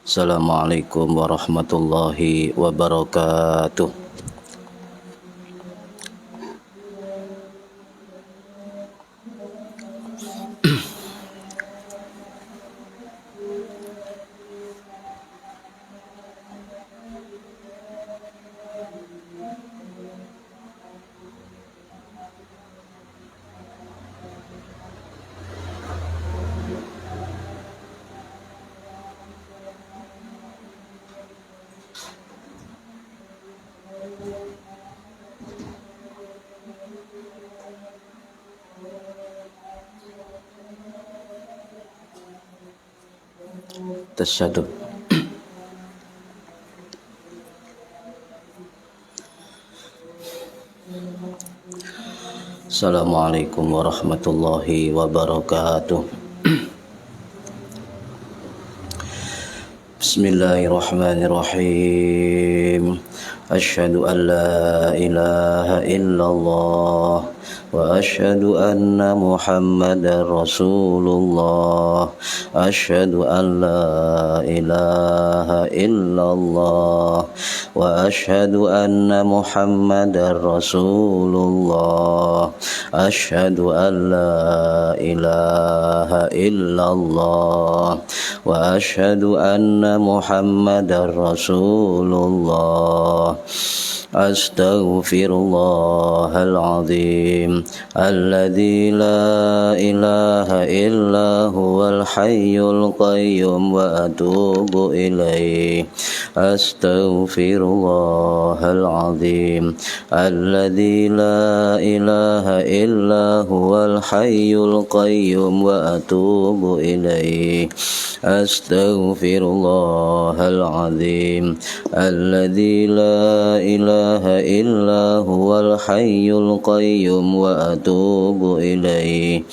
Assalamualaikum warahmatullahi wabarakatuh. Tasyahud. Assalamualaikum warahmatullahi wabarakatuh. Bismillahirrahmanirrahim. Asyhadu an la ilaha illallah wa asyhadu anna Muhammadar Rasulullah. Asyhadu an la ilaha illallah wa asyhadu anna Muhammadar Rasulullah. Asyhadu an la ilaha illallah wa asyhadu anna Muhammadar Rasulullah. Astaghfirullahal azim alladzi la ilaha illa huwal hayyul qayyum wa atubu ilaih. Astaghfirullahal azim alladzi la ilaha illa huwal hayyul qayyum wa atubu ilaih. Astaghfirullahal azim alladzi la ilaha illa huwal hayyul qayyum wa atubu ilaih.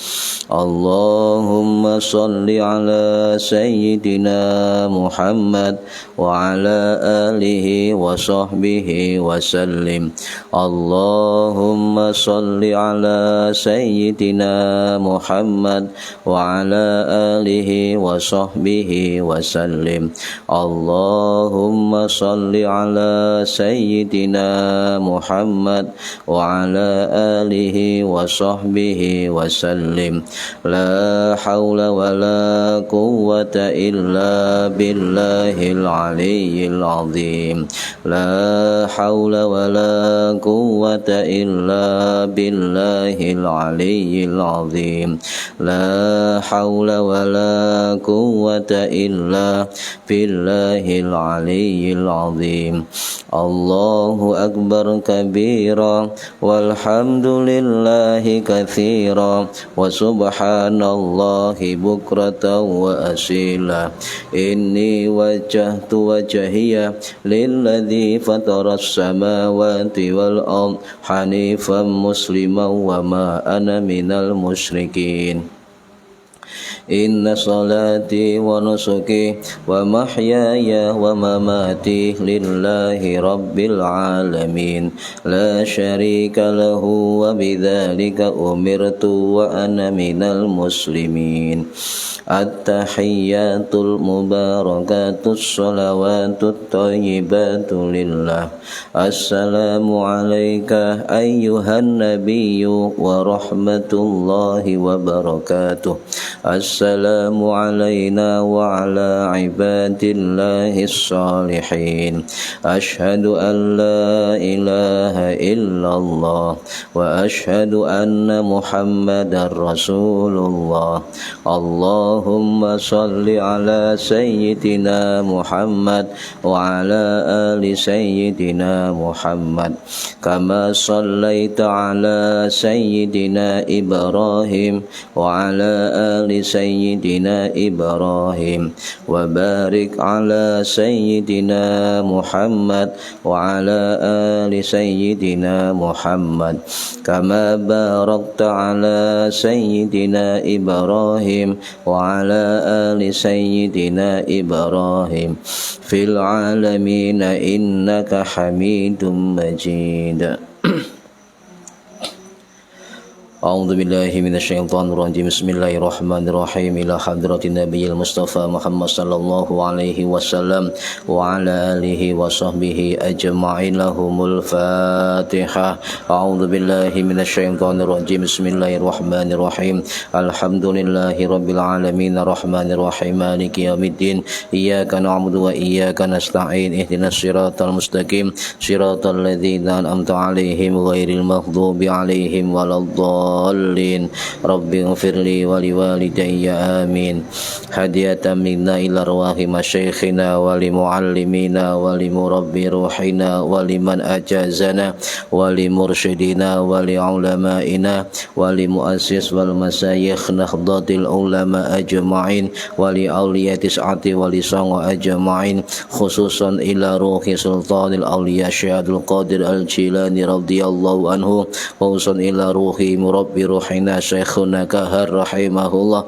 Allahumma salli ala sayyidina Muhammad wa ala alihi wa sahbihi wa sallim. Allahumma salli ala sayyidina Muhammad wa ala alihi wa sahbihi wa sallim. Allahumma salli ala sayyidina Muhammad wa ala alihi wa sahbihi wa sallim. La hawla wa la quwwata illa billahil aliyyil azim. La hawla wa la quwwata illa billahil aliyyil azim. La hawla wa la quwwata illa billahil aliyyil azim. Allahu akbar kabira walhamdulillahi katsira wa subhanallahi bukratan wa asila. Inni wajjahtu wajhiya lilladzi fataras samawati wal ard hanifan musliman wa ma ana minal musyrikin. Inna salati wa nusuki wa mahyaya wa mamati lillahi rabbil alamin la syarika lahu wa bidzalika umirtu wa ana minal muslimin. At-tahiyyatul mubarakatus salawatut thayyibatu lillah. Assalamu alayka ayyuhan nabiyyu wa rahmatullahi wa barakatuh. Assalamu alayna wa ala ibadillahis salihin. Ashhadu an la ilaha illallah wa ashhadu anna Muhammadar Rasulullah. Allahumma salli ala sayyidina Muhammad wa ala ali sayyidina Muhammad kama sallaita ala sayyidina Ibrahim wa ala ali sayyidina Ibrahim wa barik ala sayyidina Muhammad wa ala ali sayyidina Muhammad kama barakta ala sayyidina Ibrahim wa ala ali sayyidina Ibrahim fil alamin innaka Hamidum Majid. أعوذ بالله من الشيطان الرجيم بسم الله الرحمن الرحيم إلى حضرة النبي المصطفى محمد صلى الله عليه وسلم وعلى آله وصحبه أجمعين لهم الفاتحة أعوذ بالله من الشيطان الرجيم بسم الله الرحمن الرحيم الحمد لله رب العالمين الرحمن الرحيم مالك يوم الدين إياك نعبد وإياك نستعين اهدنا الصراط المستقيم صراط الذين أنعمت عليهم غير المغضوب عليهم ولا الضالين رب اغفر لي ولوالدي آمين هدية منا إلى أرواح مشايخنا ولمعلمينا ولمربي روحنا ولمن أجازنا ولمرشدنا ولعلمائنا ولمؤسس والمشايخ نهضة العلماء أجمعين ولأولياء تسعة ولصنع أجمعين خصوصا إلى روح سلطان الأولياء الشيخ عبد القادر الجيلاني رضي الله عنه خصوصا إلى روح مربي روحنا شيخنا كهر رحمه الله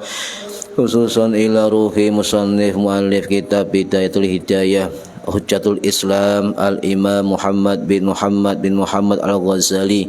خصوصا إلى روح مصنف مؤلف كتاب بداية الهداية Hujjatul Islam Al-Imam Muhammad bin Muhammad Al-Ghazali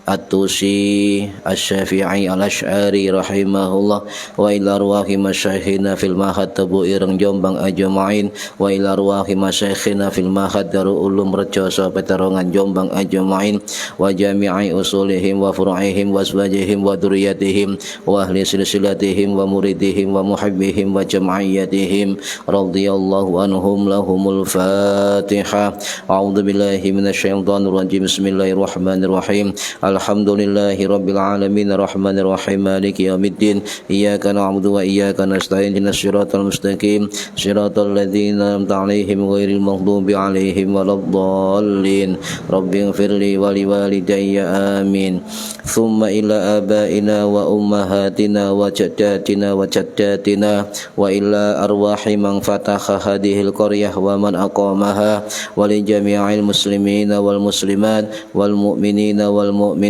At-Tusi Asy-Syafi'i Al-Asy'ari rahimahullah wa ila arwahi masyayikhina fil mahad Tabu Ireng Jombang ajma'in wa ila arwahi masyayikhina fil mahad Darul Ulum Rejoso Peterongan Jombang ajma'in wa jami'i usulihim wa furu'ihim wa aswajihim wa dzurriyyatihim wa ahli silsilatihim wa muridihim wa muhibbihim wa jam'iyyatihim radhiyallahu anhum lahumul Fatihah. A'udzu billahi minasyaitonir rajim. Bismillahirrahmanirrahim. Alhamdulillahi rabbil alamin arrahmanir rahim maliki yaumiddin iyyaka na'budu wa iyyaka nasta'in ihdinas siratal mustaqim siratal ladzina an'amta 'alaihim ghairil maghdubi 'alaihim waladdallin rabbighfirli wa liwalidayya amin thumma ila abaina wa ummahatina wa jaddatina wa jaddatina wa ila arwahi man fataha hadhil qaryah wa man aqamaha wa li jami'il muslimina wal muslimat wal mu'minina wal mu'minat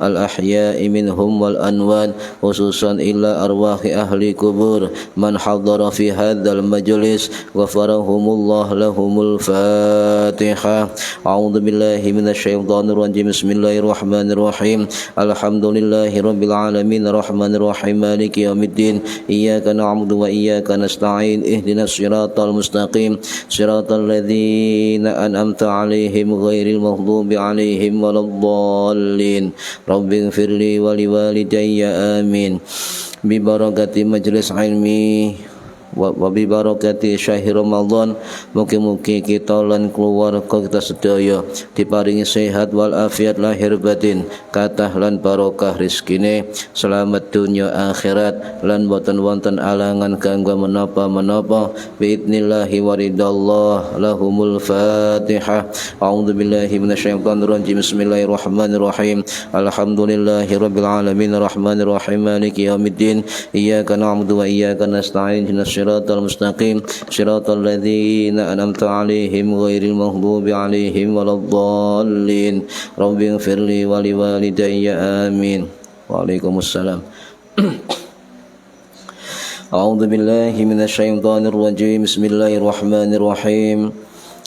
al-ahya'i minhum wal anwan khususan ila arwahi ahli kubur man hadara fi hadzal majlis ghafarahumullah lahumul Fatihah. A'udzu billahi minasyaitonir rajim. Bismillahirrahmanirrahim. Alhamdulillahi rabbil alamin arrahmanir rahim maliki yaumiddin iyyaka na'budu wa iyyaka nasta'in ihdinas siratal mustaqim siratal ladzina an'amta 'alaihim ghairil maghdubi 'alaihim waladdallin rabbighfirli wa liwalidayya amin bi barakati majlis ilmi wa bi barakati syahr Ramadan mugi-mugi kita lan keluarga kita sedaya diparingi sehat wal afiat lahir batin kathah lan barokah rezekine selamat dunya akhirat lan boten wonten alangan kanggo menapa-menapa biidznillah wa ridallah lahumul Fatihah. A'udzu billahi minasyaitonir rajim. Bismillahirrahmanirrahim. Alhamdulillahi rabbil alamin arrahmanir rahim maliki yaumiddin iyyaka na'budu wa iyyaka nasta'in siratal mustaqim siratal ladzina an'amta 'alaihim ghairil maghdubi 'alaihim waladdallin rabbighfirli wa liwalidayya amin. Waalaikumsalam. A'udzu billahi minasyaitonir rajim. Bismillahirrahmanirrahim.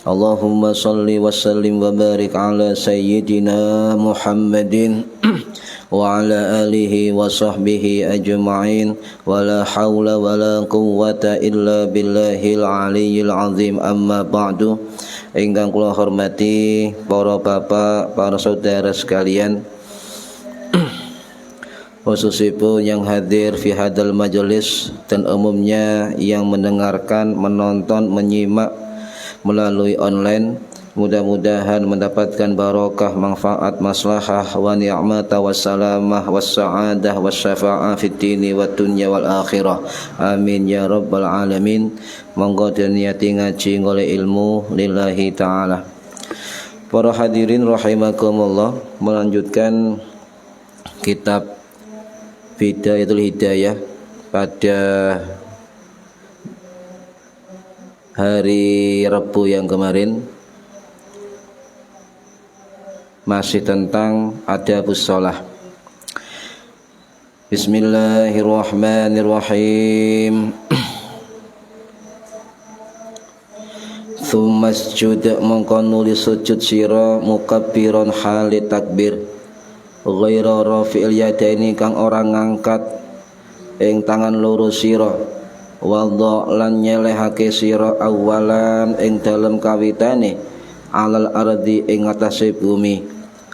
Allahumma salli wa sallim wa barik ala sayyidina Muhammadin wa ala alihi wa sahbihi ajma'in wa la hawla wa la quwwata illa billahil aliyyil azim amma ba'du. Ingkang kula hormati para bapak, para saudara sekalian, khususipun yang hadir fi hadal majelis dan umumnya yang mendengarkan, menonton, menyimak melalui online, mudah-mudahan mendapatkan barokah, manfaat, maslahah wa ni'mata wassalamah wassa'adah wassafa'ah fid dini wad dunya wal akhirah. Amin ya rabbal alamin. Monggo niati ngaji oleh ilmu lillahi ta'ala. Para hadirin rahimakumullah, melanjutkan kitab Bidayatul Hidayah pada hari Rabu yang kemarin masih tentang adabus shalah. Bismillahirrahmanirrahim. Tsumma sujud mongko nuli sujud sira mukabbiron hali takbir ghaira rafi'il yadaini kang orang ngangkat ing tangan loro sira wadha lan nyelehake sira awalan ing dalem kawitane alal ardi ing atase bumi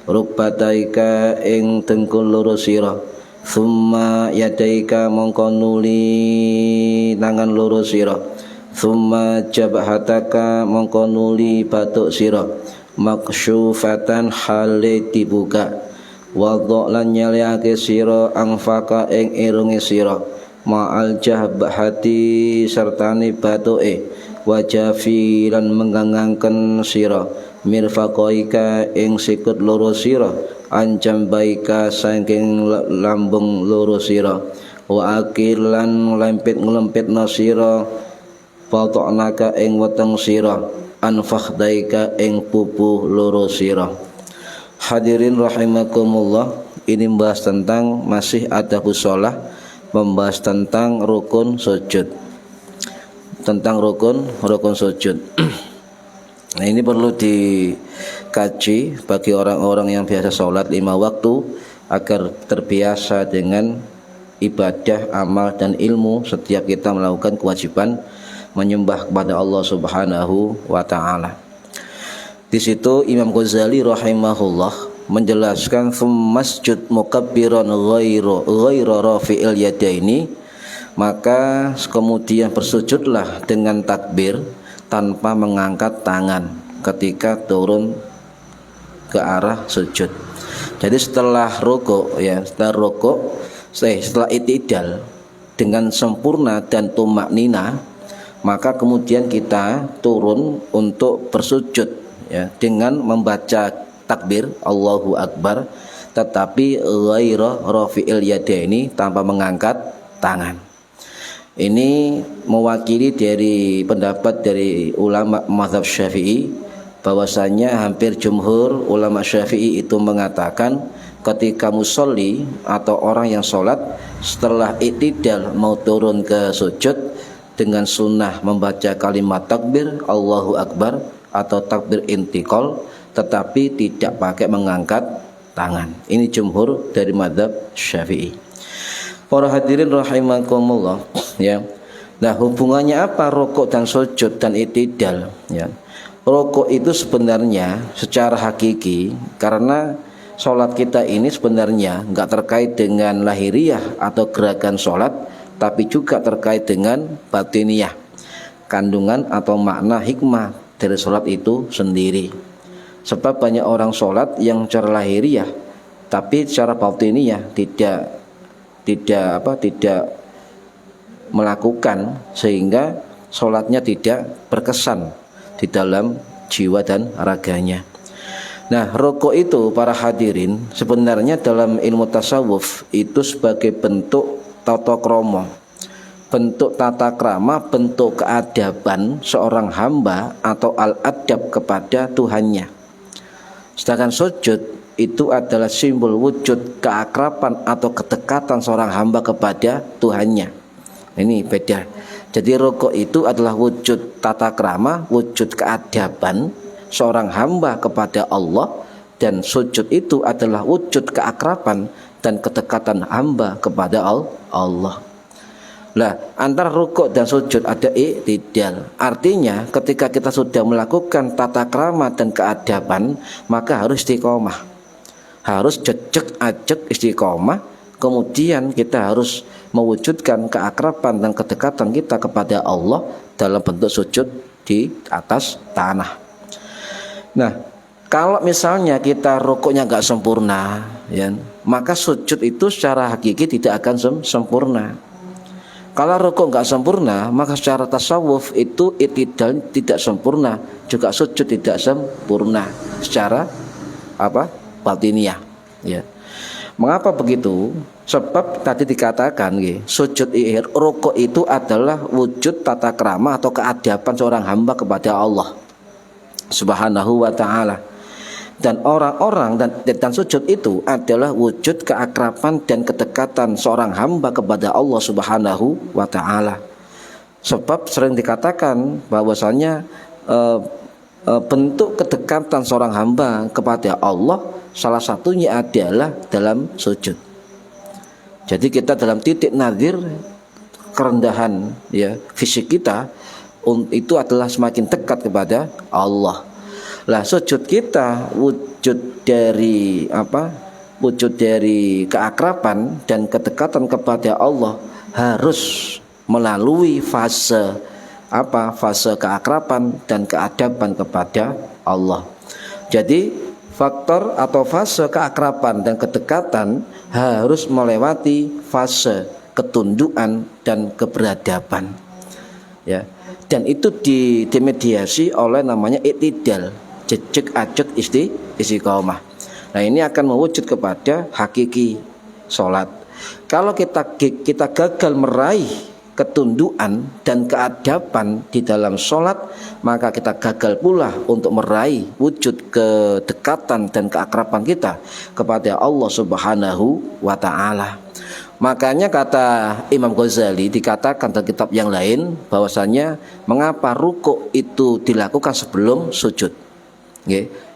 rukbataika ing dengkul loro sira summa yadaika mongko nuli tangan loro sira summa jabhataka mongko nuli batuk sira maksyufatan hale dibuka wadha lan nyaliake sira angfaka ing irunge sira ma'al jahbahati sertane batuke wajafi lan menggangangken sira mirfaqaika ing sikut loro sira anjambaika saking lambung loro sira wa akilan lempit-nglempitna sira patoknaka ing weteng sira anfakhdaika ing pupuh loro sira. Hadirin rahimakumullah, ini membahas tentang masih adabus shalah, membahas tentang rukun sujud. Tentang rukun sujud. Nah, ini perlu dikaji bagi orang-orang yang biasa sholat 5 waktu agar terbiasa dengan ibadah, amal dan ilmu setiap kita melakukan kewajiban menyembah kepada Allah Subhanahu wa taala. Di situ Imam Ghazali rahimahullah menjelaskan masjud mukabbiran ghaira rafi'il yadaini, maka kemudian bersujudlah dengan takbir tanpa mengangkat tangan ketika turun ke arah sujud. Jadi setelah rukuk setelah i'tidal dengan sempurna dan tumaknina, maka kemudian kita turun untuk bersujud ya, dengan membaca takbir Allahu Akbar, tetapi ghaira rafi'il yadaini, tanpa mengangkat tangan. Ini mewakili dari pendapat dari ulama mazhab Syafi'i, bahwasanya hampir jumhur ulama Syafi'i itu mengatakan ketika musolli atau orang yang sholat setelah i'tidal mau turun ke sujud dengan sunnah membaca kalimat takbir Allahu Akbar atau takbir intiqal, tetapi tidak pakai mengangkat tangan. Ini jumhur dari mazhab Syafi'i. Para hadirin rahimakumullah ya. Nah, hubungannya apa rukuk dan sujud dan i'tidal ya? Rukuk itu sebenarnya secara hakiki, karena sholat kita ini sebenarnya enggak terkait dengan lahiriah atau gerakan sholat, tapi juga terkait dengan batiniyah, kandungan atau makna hikmah dari sholat itu sendiri. Sebab banyak orang sholat yang secara lahiriah tapi secara batiniyah tidak melakukan, sehingga sholatnya tidak berkesan di dalam jiwa dan raganya. Nah, rukuk itu para hadirin sebenarnya dalam ilmu tasawuf itu sebagai bentuk tata krama, bentuk tata krama, bentuk keadaban seorang hamba atau al-adab kepada Tuhannya. Sedangkan sujud itu adalah simbol wujud keakraban atau kedekatan seorang hamba kepada Tuhannya. Ini beda. Jadi rukuk itu adalah wujud tata krama, wujud keadaban seorang hamba kepada Allah, dan sujud itu adalah wujud keakraban dan kedekatan hamba kepada Allah. Nah, antara rukuk dan sujud ada i'tidal. Artinya ketika kita sudah melakukan tata krama dan keadaban, maka harus istiqomah, harus jejek ajek istiqomah. Kemudian kita harus mewujudkan keakraban dan kedekatan kita kepada Allah dalam bentuk sujud di atas tanah. Nah, kalau misalnya kita rukuknya nggak sempurna ya, maka sujud itu secara hakiki tidak akan sempurna. Kalau rukuk nggak sempurna, maka secara tasawuf itu i'tidal tidak sempurna, juga sujud tidak sempurna secara batiniyah ya. Mengapa begitu? Sebab tadi dikatakan sujud rukuk itu adalah wujud tata krama atau keadaban seorang hamba kepada Allah Subhanahu wa taala. Dan orang-orang dan sujud itu adalah wujud keakraban dan kedekatan seorang hamba kepada Allah Subhanahu wa taala. Sebab sering dikatakan bahwasanya bentuk kedekatan seorang hamba kepada Allah salah satunya adalah dalam sujud. Jadi kita dalam titik nadir kerendahan ya fisik kita itu adalah semakin dekat kepada Allah. Lah sujud kita wujud dari apa? Wujud dari keakraban dan kedekatan kepada Allah harus melalui fase apa? Fase keakraban dan keadaban kepada Allah. Jadi faktor atau fase keakraban dan kedekatan harus melewati fase ketundukan dan keberadaban ya, dan itu dimediasi oleh namanya iktidal, jejak ajak istiqomah. Nah ini akan mewujud kepada hakiki sholat. Kalau kita gagal meraih ketundukan dan keadaban di dalam sholat, maka kita gagal pula untuk meraih wujud kedekatan dan keakraban kita kepada Allah Subhanahu wa ta'ala. Makanya kata Imam Ghazali dikatakan dalam kitab yang lain bahwasanya mengapa rukuk itu dilakukan sebelum sujud.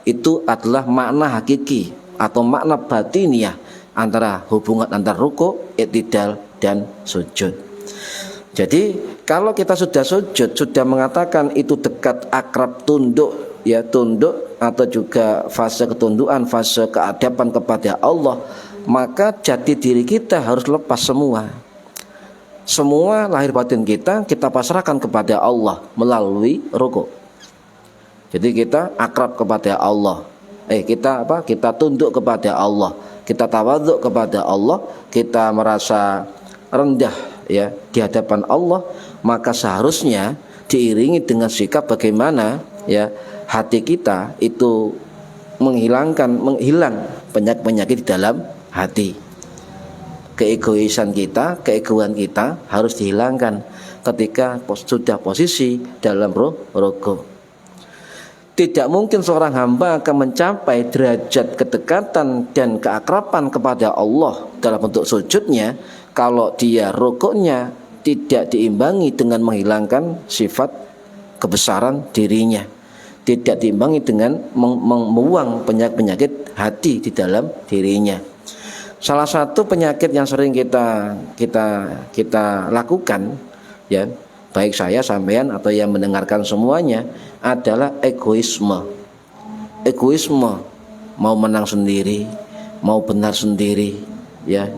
Itu adalah makna hakiki atau makna batiniah antara hubungan antara rukuk, i'tidal dan sujud. Jadi kalau kita sudah sujud, sudah mengatakan itu dekat, akrab, tunduk ya, tunduk atau juga fase ketundukan, fase keadaban kepada Allah, maka jati diri kita harus lepas semua. Semua lahir batin kita pasrahkan kepada Allah melalui rukuk. Jadi kita akrab kepada Allah. Kita tunduk kepada Allah, kita tawadhu kepada Allah, kita merasa rendah ya di hadapan Allah, maka seharusnya diiringi dengan sikap bagaimana ya hati kita itu menghilang penyakit di dalam hati. Keegoisan kita, keegoan kita harus dihilangkan ketika sudah posisi dalam rukuk. Tidak mungkin seorang hamba akan mencapai derajat kedekatan dan keakraban kepada Allah dalam bentuk sujudnya kalau dia rukuknya tidak diimbangi dengan menghilangkan sifat kebesaran dirinya, tidak diimbangi dengan membuang penyakit hati di dalam dirinya. Salah satu penyakit yang sering kita lakukan ya, baik saya, sampean atau yang mendengarkan semuanya, adalah egoisme. Egoisme, mau menang sendiri, mau benar sendiri ya.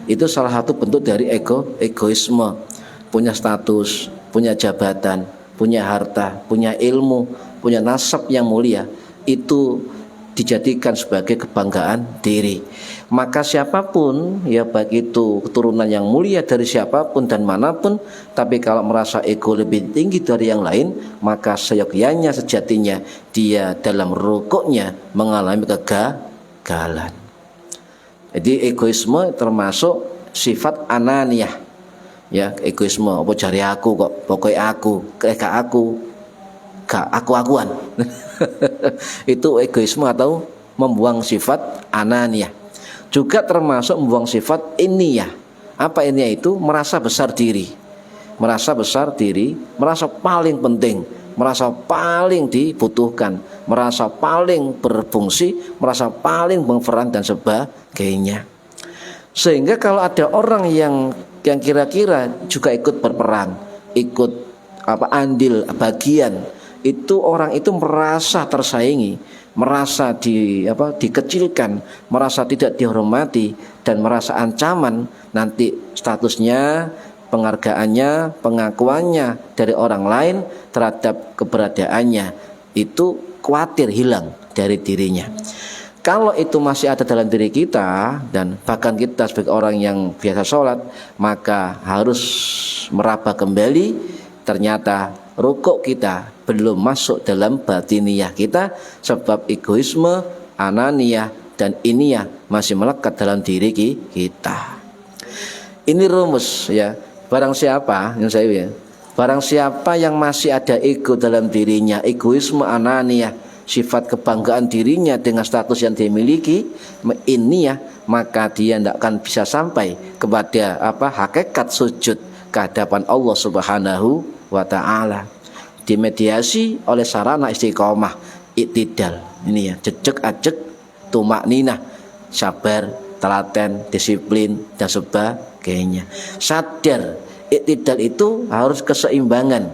Itu salah satu bentuk dari egoisme. Punya status, punya jabatan, punya harta, punya ilmu, punya nasab yang mulia, itu dijadikan sebagai kebanggaan diri. Maka siapapun ya, baik itu keturunan yang mulia dari siapapun dan manapun, tapi kalau merasa ego lebih tinggi dari yang lain, maka seyogyanya sejatinya dia dalam rukuknya mengalami kegagalan. Jadi egoisme termasuk sifat ananiyah ya, egoisme apa jari aku kok, pokoknya gak aku-akuan. Itu egoisme atau membuang sifat ananiyah. Juga termasuk membuang sifat inniyah. Apa inniyah itu? Merasa besar diri, merasa paling penting, merasa paling dibutuhkan, merasa paling berfungsi, merasa paling berperan dan sebagainya. Sehingga kalau ada orang yang kira-kira juga ikut berperan, ikut andil bagian, itu orang itu merasa tersaingi, merasa dikecilkan, merasa tidak dihormati, dan merasa ancaman nanti statusnya, penghargaannya, pengakuannya dari orang lain terhadap keberadaannya itu khawatir hilang dari dirinya. Kalau itu masih ada dalam diri kita, dan bahkan kita sebagai orang yang biasa sholat, maka harus meraba kembali. Ternyata rukuk kita belum masuk dalam batiniyah kita, sebab egoisme, ananiyah, dan inniyah masih melekat dalam diri kita. Ini rumus ya. Barang siapa yang masih ada ego dalam dirinya, egoisme, ananiyah, sifat kebanggaan dirinya dengan status yang dimiliki, inniyah, maka dia tidak akan bisa sampai kepada hakikat sujud ke hadapan Allah Subhanahu wa ta'ala. dimediasi oleh sarana istiqomah, iktidal. Ini ya, jejak ajek, tumak ninah, sabar, telaten, disiplin dan sebagainya. Sadar, iktidal itu harus keseimbangan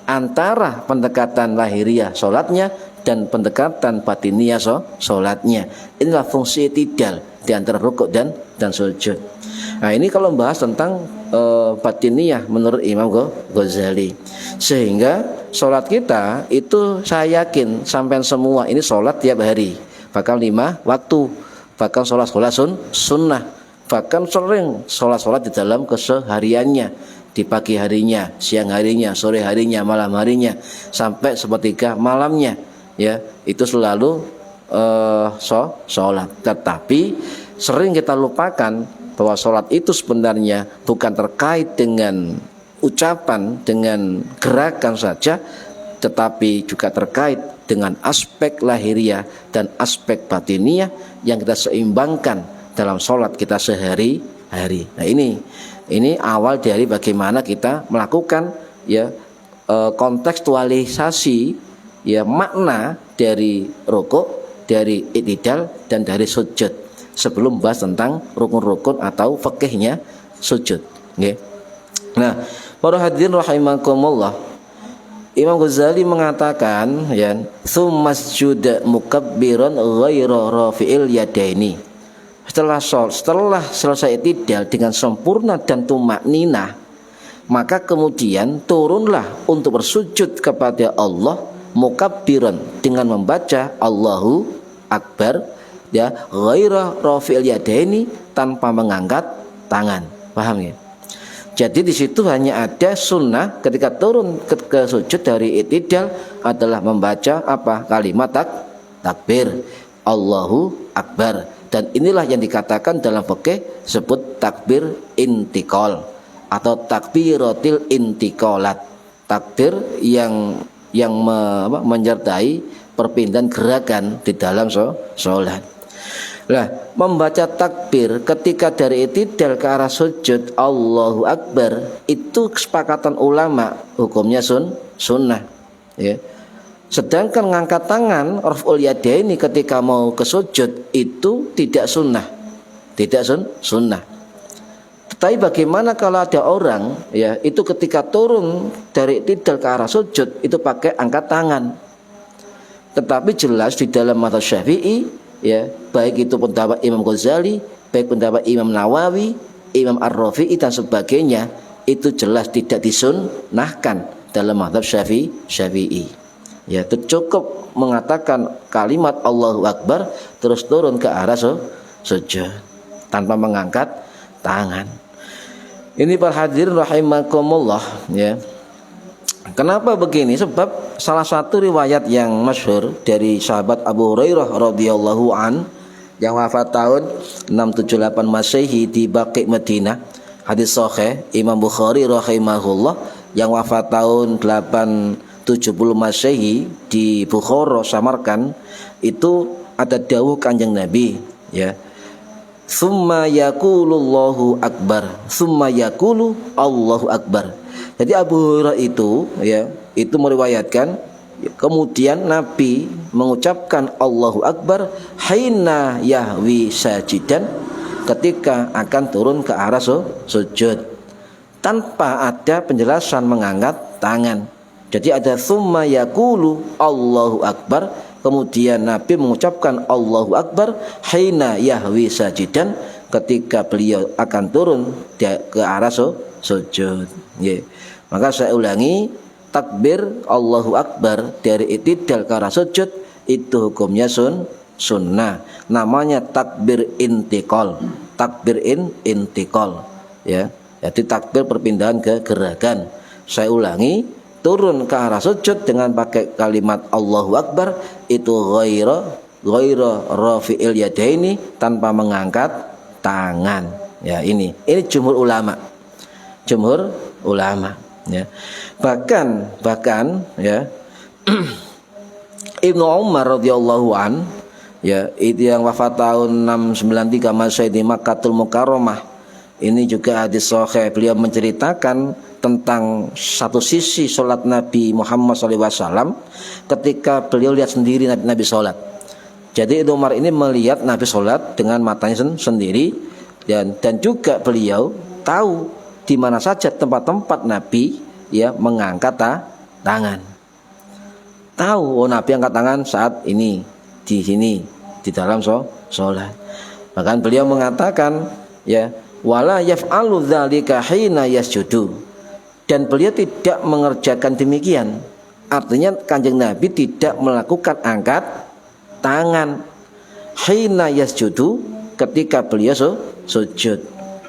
antara pendekatan lahiriah sholatnya dan pendekatan batiniyah sholatnya. Inilah fungsi iktidal di antara rukuk dan sujud. Nah, ini kalau membahas tentang batiniyah menurut Imam Ghazali. Sehingga sholat kita itu saya yakin sampai semua ini sholat tiap hari, bahkan 5 waktu, bahkan sholat sunnah, bahkan sering sholat di dalam kesehariannya, di pagi harinya, siang harinya, sore harinya, malam harinya, sampai sepertiga malamnya, ya itu selalu sholat. Tetapi sering kita lupakan bahwa sholat itu sebenarnya bukan terkait dengan ucapan, dengan gerakan saja, tetapi juga terkait dengan aspek lahiriah dan aspek batiniyah yang kita seimbangkan dalam sholat kita sehari-hari. Nah, ini awal dari bagaimana kita melakukan ya kontekstualisasi ya makna dari rukuk, dari iktidal dan dari sujud sebelum bahas tentang rukun-rukun atau fikihnya sujud. Okay. Nah, para hadirin rahimakumullah, Imam Ghazali mengatakan ya, "Tsummasjud mukabbiran ghaira rafi'il yadaini." Setelah selesai iktidal dengan sempurna dan tumakninah, maka kemudian turunlah untuk bersujud kepada Allah mukabbiran dengan membaca Allahu Akbar ya, ghaira rafi'il yadaini, tanpa mengangkat tangan. Paham ya? Jadi di situ hanya ada sunnah ketika turun ke sujud dari iktidal adalah membaca apa? Kalimat takbir Allahu Akbar. Dan inilah yang dikatakan dalam fikih sebut takbir intikal atau takbiratil intikalat. Takbir yang menyertai perpindahan gerakan di dalam sholat. Nah, membaca takbir ketika dari iktidal ke arah sujud Allahu Akbar itu kesepakatan ulama hukumnya sunnah ya. Sedangkan ngangkat tangan raf'ul yadaini ketika mau ke sujud itu tidak sunnah. Sunnah. Tapi bagaimana kalau ada orang ya itu ketika turun dari iktidal ke arah sujud itu pakai angkat tangan. Tetapi jelas di dalam mazhab Syafi'i ya, baik itu pendapat Imam Ghazali, baik pendapat Imam Nawawi, Imam Ar-Rafi'i dan sebagainya, itu jelas tidak disunnahkan dalam mazhab Syafi'i. Ya, itu cukup mengatakan kalimat Allahu Akbar terus turun ke arah sujud tanpa mengangkat tangan. Ini para hadirin rahimakumullah ya. Kenapa begini? Sebab salah satu riwayat yang masyhur dari sahabat Abu Hurairah radhiyallahu an yang wafat tahun 678 Masehi di Baqi Madinah, hadis sahih Imam Bukhari rahimahullah yang wafat tahun 870 Masehi di Bukhara Samarkand, itu ada dawuh Kanjeng Nabi ya, summa yaqulullahu akbar, summa yaqulu Allahu akbar. Jadi Abu Hurairah itu ya, itu meriwayatkan kemudian Nabi mengucapkan Allahu Akbar hina yahwi sajidan, ketika akan turun ke arah sujud, tanpa ada penjelasan mengangkat tangan. Jadi ada summa yaqulu Allahu Akbar, kemudian Nabi mengucapkan Allahu Akbar hina yahwi sajidan, ketika beliau akan turun ke arah sujud. Yeah. Maka saya ulangi, takbir Allahu Akbar dari iktidal ke arah sujud itu hukumnya sunnah. Namanya takbir intikal. Takbir intikal ya. Jadi takbir perpindahan ke gerakan. Saya ulangi, turun ke arah sujud dengan pakai kalimat Allahu Akbar itu ghaira rafi'il yadaini, tanpa mengangkat tangan. Ya, ini jumhur ulama. Ya. Bahkan ya Ibnu Umar radhiyallahu an ya, itu yang wafat tahun 693 Masehi di Makkahul Mukarramah, Ini juga hadis sahih, beliau menceritakan tentang satu sisi sholat Nabi Muhammad SAW ketika beliau lihat sendiri Nabi sholat. Jadi Ibnu Umar ini melihat Nabi sholat dengan matanya sendiri, dan juga beliau tahu di mana saja tempat-tempat Nabi ya mengangkat tangan. Tahu Nabi angkat tangan saat ini, di sini, di dalam sholat. Bahkan beliau mengatakan ya, wala yaf'alu dzalika hina yasjudu, dan beliau tidak mengerjakan demikian. Artinya Kanjeng Nabi tidak melakukan angkat tangan hina yasjudu, ketika beliau sujud,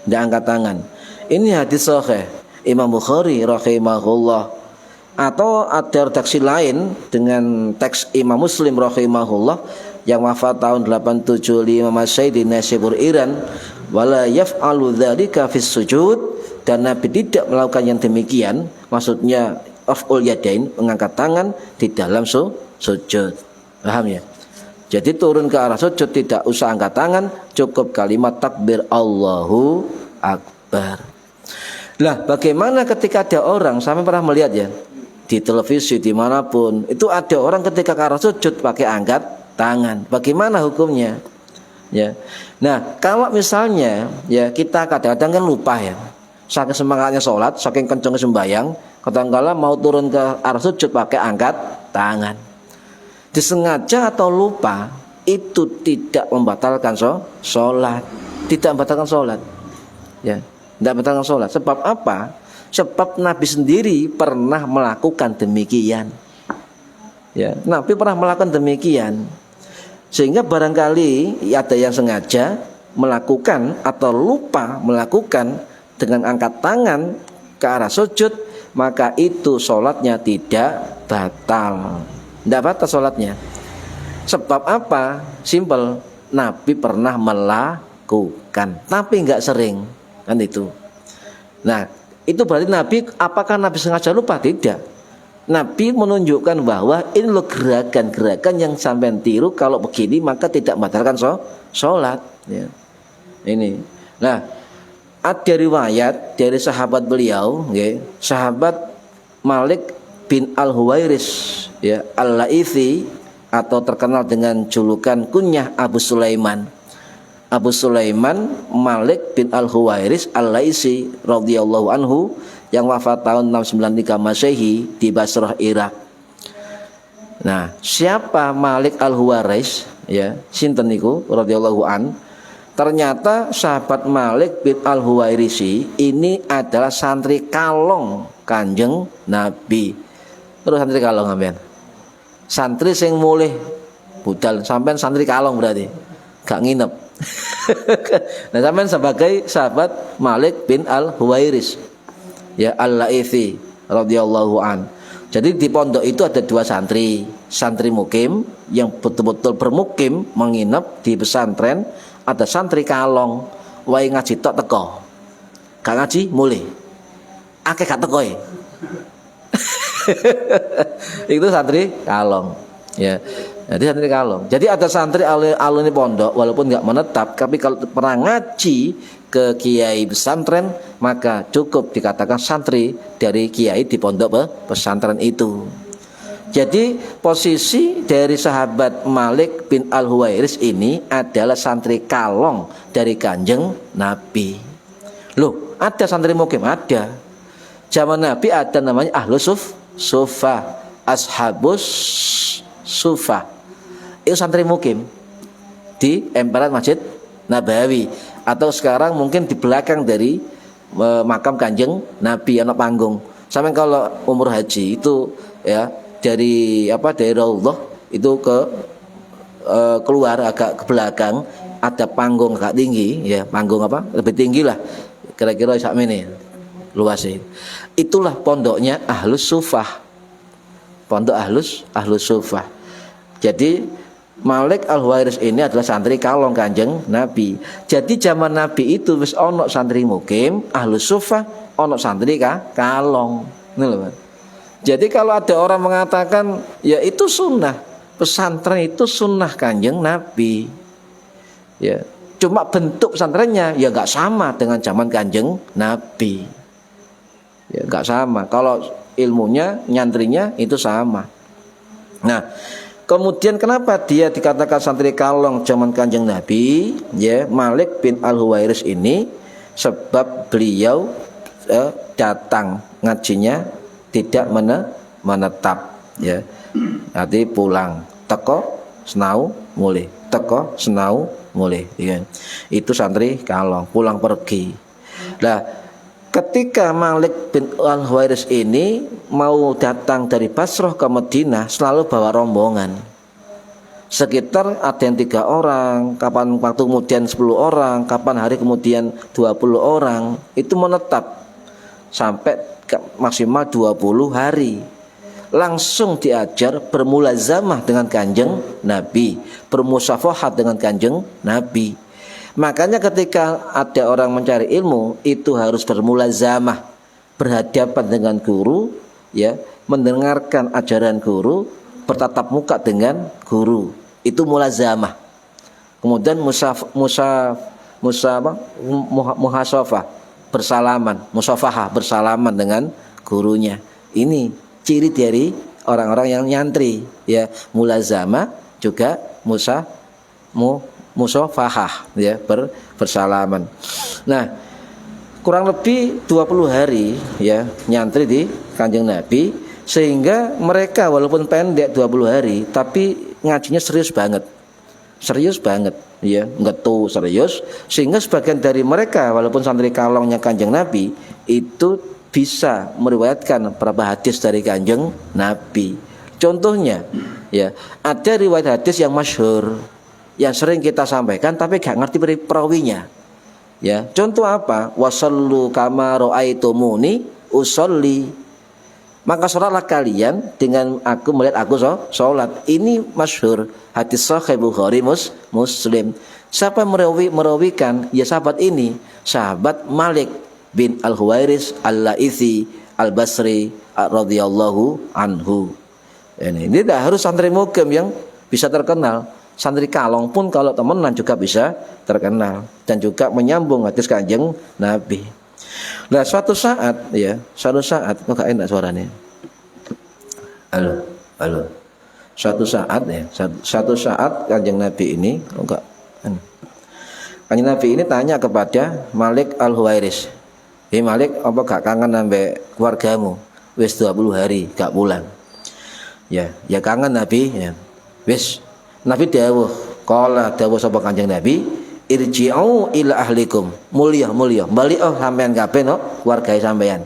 tidak angkat tangan. Ini hadis sahih Imam Bukhari rahimahullah. Atau ada redaksi lain dengan teks Imam Muslim rahimahullah yang wafat tahun 875 Masehi di Naisabur Iran, wala yaf'alu dzalika fis sujud, dan Nabi tidak melakukan yang demikian, maksudnya raf'ul yadain, mengangkat tangan di dalam sujud. Paham ya? Jadi turun ke arah sujud tidak usah angkat tangan, cukup kalimat takbir Allahu Akbar. Lah bagaimana ketika ada orang, sampai pernah melihat ya di televisi dimanapun, itu ada orang ketika ke arah sujud pakai angkat tangan. Bagaimana hukumnya? Ya. Nah, kalau misalnya ya kita kadang-kadang kan lupa ya, saking semangatnya sholat, saking kencengnya sembahyang, kadang-kala mau turun ke arah sujud pakai angkat tangan. Disengaja atau lupa, itu tidak membatalkan sholat, tidak membatalkan sholat. Ya, tidak membatalkan sholat. Sebab apa? Sebab Nabi sendiri pernah melakukan demikian. Ya, Nabi pernah melakukan demikian. Sehingga barangkali ada yang sengaja melakukan atau lupa melakukan dengan angkat tangan ke arah sujud, maka itu sholatnya tidak batal. Tidak batal sholatnya. Sebab apa? Simpel, Nabi pernah melakukan, tapi nggak sering, kan itu. Nah, itu berarti Nabi, apakah Nabi sengaja lupa? Tidak. Nabi menunjukkan bahwa ini loh gerakan-gerakan yang sampean tiru, kalau begini maka tidak membatalkan sholat. Ya. Ini. Nah, ada riwayat dari sahabat beliau, ya, sahabat Malik bin Al-Huwairis, ya, Al-Laithi, atau terkenal dengan julukan kunyah Abu Sulaiman. Abu Sulaiman Malik bin Al-Huwairis Al-Laisi radhiyallahu anhu yang wafat tahun 693 Masehi di Basrah, Irak. Nah, siapa Malik Al-Huwairis? Ya, sinten niku radhiyallahu an? Ternyata sahabat Malik bin Al-Huwairisi ini adalah santri kalong Kanjeng Nabi. Terus santri kalong sampean. Santri sing mulih budal, sampean santri kalong berarti. Gak nginep. Nah, sampean sebagai sahabat Malik bin Al-Huwairis, ya, Al-Laithi radhiyallahu an. Jadi di pondok itu ada dua santri, santri mukim yang betul-betul bermukim menginap di pesantren, ada santri kalong, wae ngaji tok teko, gak ngaji mulih, akeh gak teko. Itu santri kalong, ya. Jadi santri kalong. Jadi ada santri alumni pondok walaupun nggak menetap, tapi kalau pernah ngaji ke kiai pesantren maka cukup dikatakan santri dari kiai di pondok pesantren itu. Jadi posisi dari sahabat Malik bin Al-Huwairis ini adalah santri kalong dari Kanjeng Nabi. Loh, ada santri mukim? Ada. Zaman Nabi ada namanya Ahlus Sufa, Ashabus Sufa. Itu santri mukim di emperan Masjid Nabawi, atau sekarang mungkin di belakang dari makam Kanjeng Nabi, anak panggung. Sampai kalau umur haji itu ya dari Raudhah itu keluar agak ke belakang, ada panggung agak tinggi, ya, panggung lebih tinggi lah, kira-kira sak ini luasnya. Itulah pondoknya Ahlus Sufah, pondok Ahlus Sufah. Jadi Malik Al-Huwairis ini adalah santri kalong Kanjeng Nabi. Jadi zaman Nabi itu wis ono santri mukim Ahlus Sufah, ono santri kalong. Jadi kalau ada orang mengatakan ya itu sunnah, pesantren itu sunnah Kanjeng Nabi, ya Cuma bentuk pesantrennya ya nggak sama dengan zaman Kanjeng Nabi. Ya nggak sama. Kalau ilmunya, nyantrinya itu sama. Nah, kemudian kenapa dia dikatakan santri kalong zaman Kanjeng Nabi? Ya, Malik bin Al-Huwairis ini sebab beliau datang ngajinya tidak menetap, ya. Nanti pulang, teko senau mulai, teko senau mulai, ya. Itu santri kalong, pulang pergi. Nah, ketika Malik bin Al-Huwairis ini mau datang dari Basrah ke Madinah, selalu bawa rombongan. Sekitar ada yang 3 orang, kapan waktu kemudian 10 orang, kapan hari kemudian 20 orang, itu menetap sampai maksimal 20 hari. Langsung diajar bermulazamah dengan Kanjeng Nabi, bermusafahat dengan Kanjeng Nabi. Makanya ketika ada orang mencari ilmu itu harus bermulazamah, berhadapan dengan guru, ya, mendengarkan ajaran guru, bertatap muka dengan guru. Itu mulazamah. Kemudian muhasafah, bersalaman, musafahah, bersalaman dengan gurunya. Ini ciri dari orang-orang yang nyantri, ya, mulazamah juga musafahah, ya, bersalaman. Nah, kurang lebih 20 hari, ya, nyantri di Kanjeng Nabi, sehingga mereka walaupun pendek 20 hari tapi ngajinya serius banget, ya, enggak tuh serius, sehingga sebagian dari mereka walaupun santri kalongnya Kanjeng Nabi itu bisa meriwayatkan beberapa hadis dari Kanjeng Nabi. Contohnya, ya, ada riwayat hadis yang masyhur yang sering kita sampaikan tapi gak ngerti perawinya. Ya, contoh apa? Wasallu kama ra'aitumuni usolli. Maka sholatlah kalian dengan aku melihat aku sholat. Ini masyhur hadis sahih Bukhari Muslim. Siapa merawikan? Ya sahabat ini, sahabat Malik bin Al-Huwairis Al-Laithi Al-Basri radhiyallahu anhu. Ini tidak harus santri mugem yang bisa terkenal. Santri kalong pun kalau temenan juga bisa terkenal dan juga menyambung hadis Kanjeng Nabi. Nah, suatu saat kok gak enak suaranya. Halo. Suatu saat Kanjeng Nabi ini Kanjeng Nabi ini tanya kepada Malik Al-Huwairis, "Hei Malik, apa gak kangen sampai keluargamu? Wis 20 hari gak pulang." Ya kangen Nabi, ya. Wis Nabi dawuh, qala dawuh sapa Kanjeng Nabi, irji'u ila ahlikum. Mulya, bali sampean kabeh no keluarga sampean.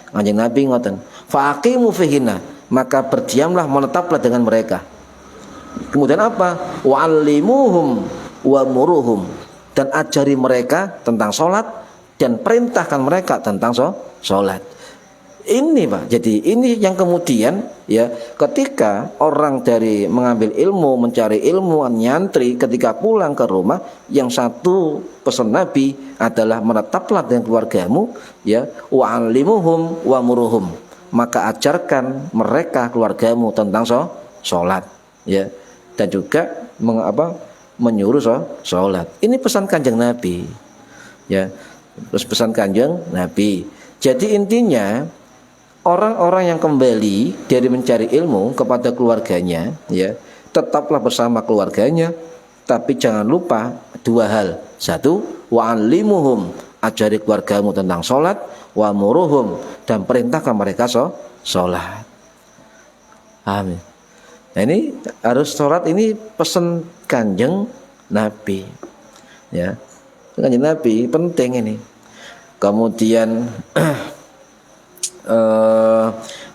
Kanjeng Nabi ngoten, faqimu fihinna, maka berdiamlah, menetaplah dengan mereka. Kemudian apa? Wa'allimuhum wa muruhum, dan ajari mereka tentang sholat dan perintahkan mereka tentang sholat. Ini Pak, jadi ini yang kemudian, ya, ketika orang dari mengambil ilmu, mencari ilmu, nyantri, ketika pulang ke rumah, yang satu pesan Nabi adalah menetaplah dengan keluargamu, ya, wa'allimuhum wa muruhum, maka ajarkan mereka keluargamu tentang sholat, ya, dan juga menyuruh sholat. Ini pesan Kanjeng Nabi, ya, terus pesan Kanjeng Nabi. Jadi intinya orang-orang yang kembali dari mencari ilmu kepada keluarganya, ya, tetaplah bersama keluarganya, tapi jangan lupa 2 hal. 1, wa'allimuhum, ajari keluargamu tentang sholat, wa muruhum, dan perintahkan mereka sholat. Amin. Nah, ini harus sholat, ini pesan Kanjeng Nabi, ya. Kanjeng Nabi penting ini. Kemudian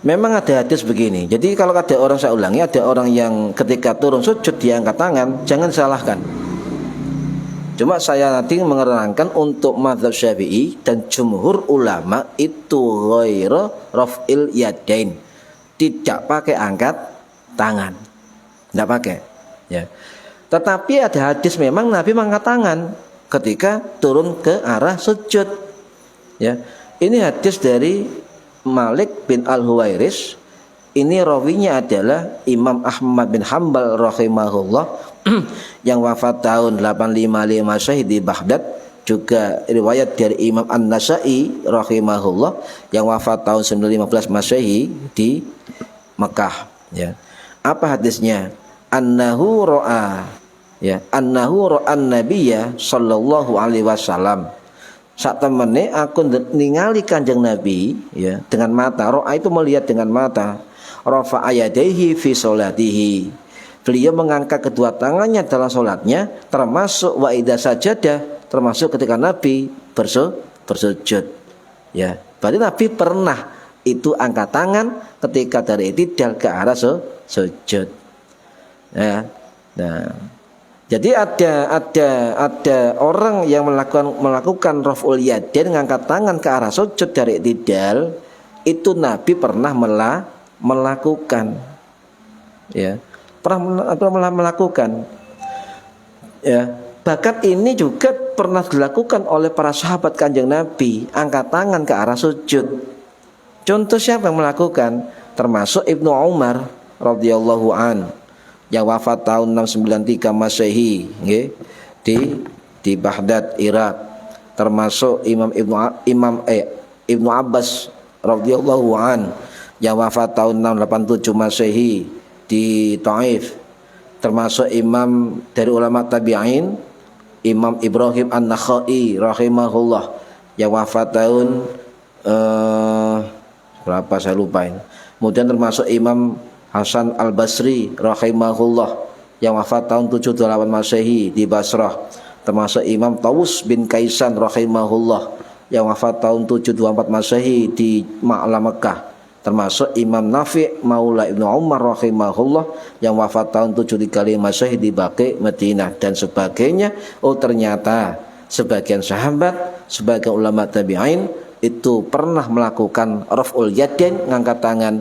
memang ada hadis begini. Jadi kalau ada orang, saya ulangi, ada orang yang ketika turun sujud dia angkat tangan, jangan salahkan. Cuma saya nanti menerangkan untuk mazhab Syafi'i dan jumhur ulama itu ghairu raf'il yadain, tidak pakai angkat tangan, tidak pakai, ya. Tetapi ada hadis memang Nabi mengangkat tangan ketika turun ke arah sujud, ya. Ini hadis dari Malik bin Al-Huwairis Ini rawinya adalah Imam Ahmad bin Hanbal rahimahullah yang wafat tahun 855 Masehi di Baghdad. Juga riwayat dari Imam An-Nasa'i rahimahullah yang wafat tahun 915 Masehi di Mekah, ya. Apa hadisnya? Annahu ra'a, ya, annahu ra'an nabiyya sallallahu alaihi wasallam. Sak temene aku ningali Kanjeng Nabi, ya, dengan mata. Ra'a itu melihat dengan mata. Rafa'a yadayhi fi sholatihi. Beliau mengangkat kedua tangannya dalam salatnya, termasuk wa idza sajadah, termasuk ketika Nabi bersujud, ya. Berarti Nabi pernah itu angkat tangan ketika dari i'tidal ke arah sujud, ya. Nah, jadi ada orang yang melakukan raf'ul yadain, mengangkat tangan ke arah sujud dari i'tidal, itu Nabi pernah melakukan, ya, pernah melakukan, ya. Bahkan ini juga pernah dilakukan oleh para sahabat Kanjeng Nabi, angkat tangan ke arah sujud. Contoh siapa yang melakukan? Termasuk Ibnu Umar radhiyallahu an yang wafat tahun 693 Masehi, di Baghdad, Irak. Termasuk Ibnu Abbas radhiyallahu an yang wafat tahun 687 Masehi di Taif. Termasuk imam dari ulama tabi'in, Imam Ibrahim An-Nakhai rahimahullah yang wafat tahun berapa saya lupa ini. Kemudian termasuk Imam Hasan Al-Basri rahimahullah yang wafat tahun 78 Masehi di Basrah. Termasuk Imam Tawus bin Kaisan rahimahullah yang wafat tahun 724 Masehi di Ma'la Mekah. Termasuk Imam Nafi' Maula Ibnu Umar rahimahullah yang wafat tahun 735 Masehi di Baqi Madinah dan sebagainya. Oh, ternyata sebagian sahabat, sebagian ulama tabi'in itu pernah melakukan raf'ul yadain, ngangkat tangan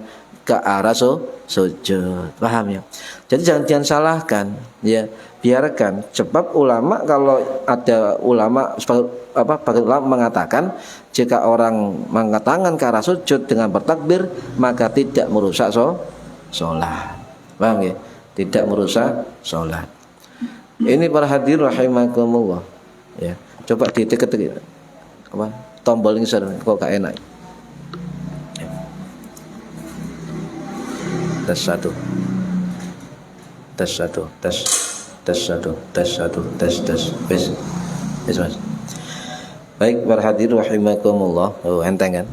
ke arah sujud. Paham ya? Jadi jangan salahkan, ya. Biarkan, sebab ulama, kalau ada ulama bagian ulama mengatakan jika orang mengangkat tangan ke arah sujud dengan bertakbir maka tidak merusak sholat. Paham ya? Tidak merusak sholat. Ini para hadirin rahimakumullah, ya. Coba ditekan apa tombol ini kok gak enak. Ya. Tes satu. Mas. Baik, para hadirin rahimakumullah. Oh, enteng kan?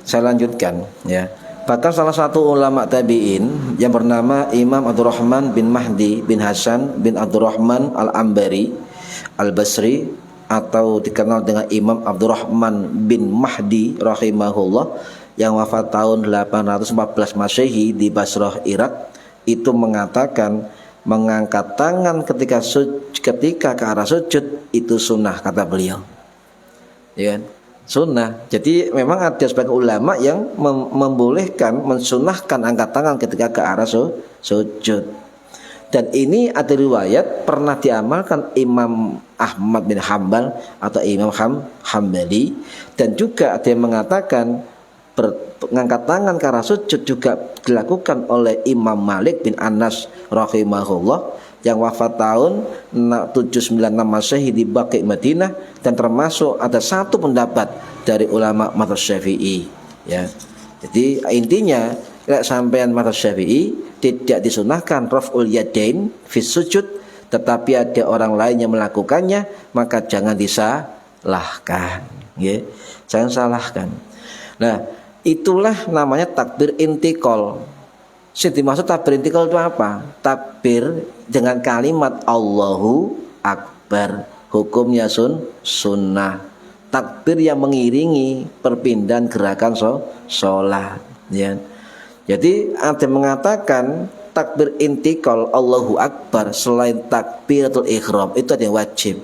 Saya lanjutkan, ya. Bahkan salah satu ulama tabi'in yang bernama Imam Abdurrahman bin Mahdi bin Hasan bin Abdurrahman Al-Ambari Al-Basri, atau dikenal dengan Imam Abdurrahman bin Mahdi rahimahullah yang wafat tahun 814 Masehi di Basrah, Irak, itu mengatakan mengangkat tangan ketika ke arah sujud itu sunnah, kata beliau, ya kan? Sunnah. Jadi memang ada sebagian ulama yang membolehkan, mensunahkan angkat tangan ketika ke arah sujud. Dan ini ada riwayat pernah diamalkan Imam Ahmad bin Hanbal atau Imam Hambali, dan juga ada yang mengatakan mengangkat tangan ke arah sujud juga dilakukan oleh Imam Malik bin Anas rahimahullah yang wafat tahun 796 Masehi di Baqi Madinah, dan termasuk ada satu pendapat dari ulama mazhab Syafi'i, ya. Jadi intinya sampean mazhab Syafi'i tidak disunahkan raf'ul yadain fi sujud, tetapi ada orang lain yang melakukannya, maka jangan disalahkan, ya. Jangan salahkan. Nah, itulah namanya takbir intikal. Yang dimaksud takbir intikal itu apa? Takbir dengan kalimat Allahu Akbar, hukumnya sunnah. Takbir yang mengiringi perpindahan gerakan sholat, ya. Jadi ada yang mengatakan takbir intikal Allahu Akbar selain takbiratul ihram itu ada yang wajib.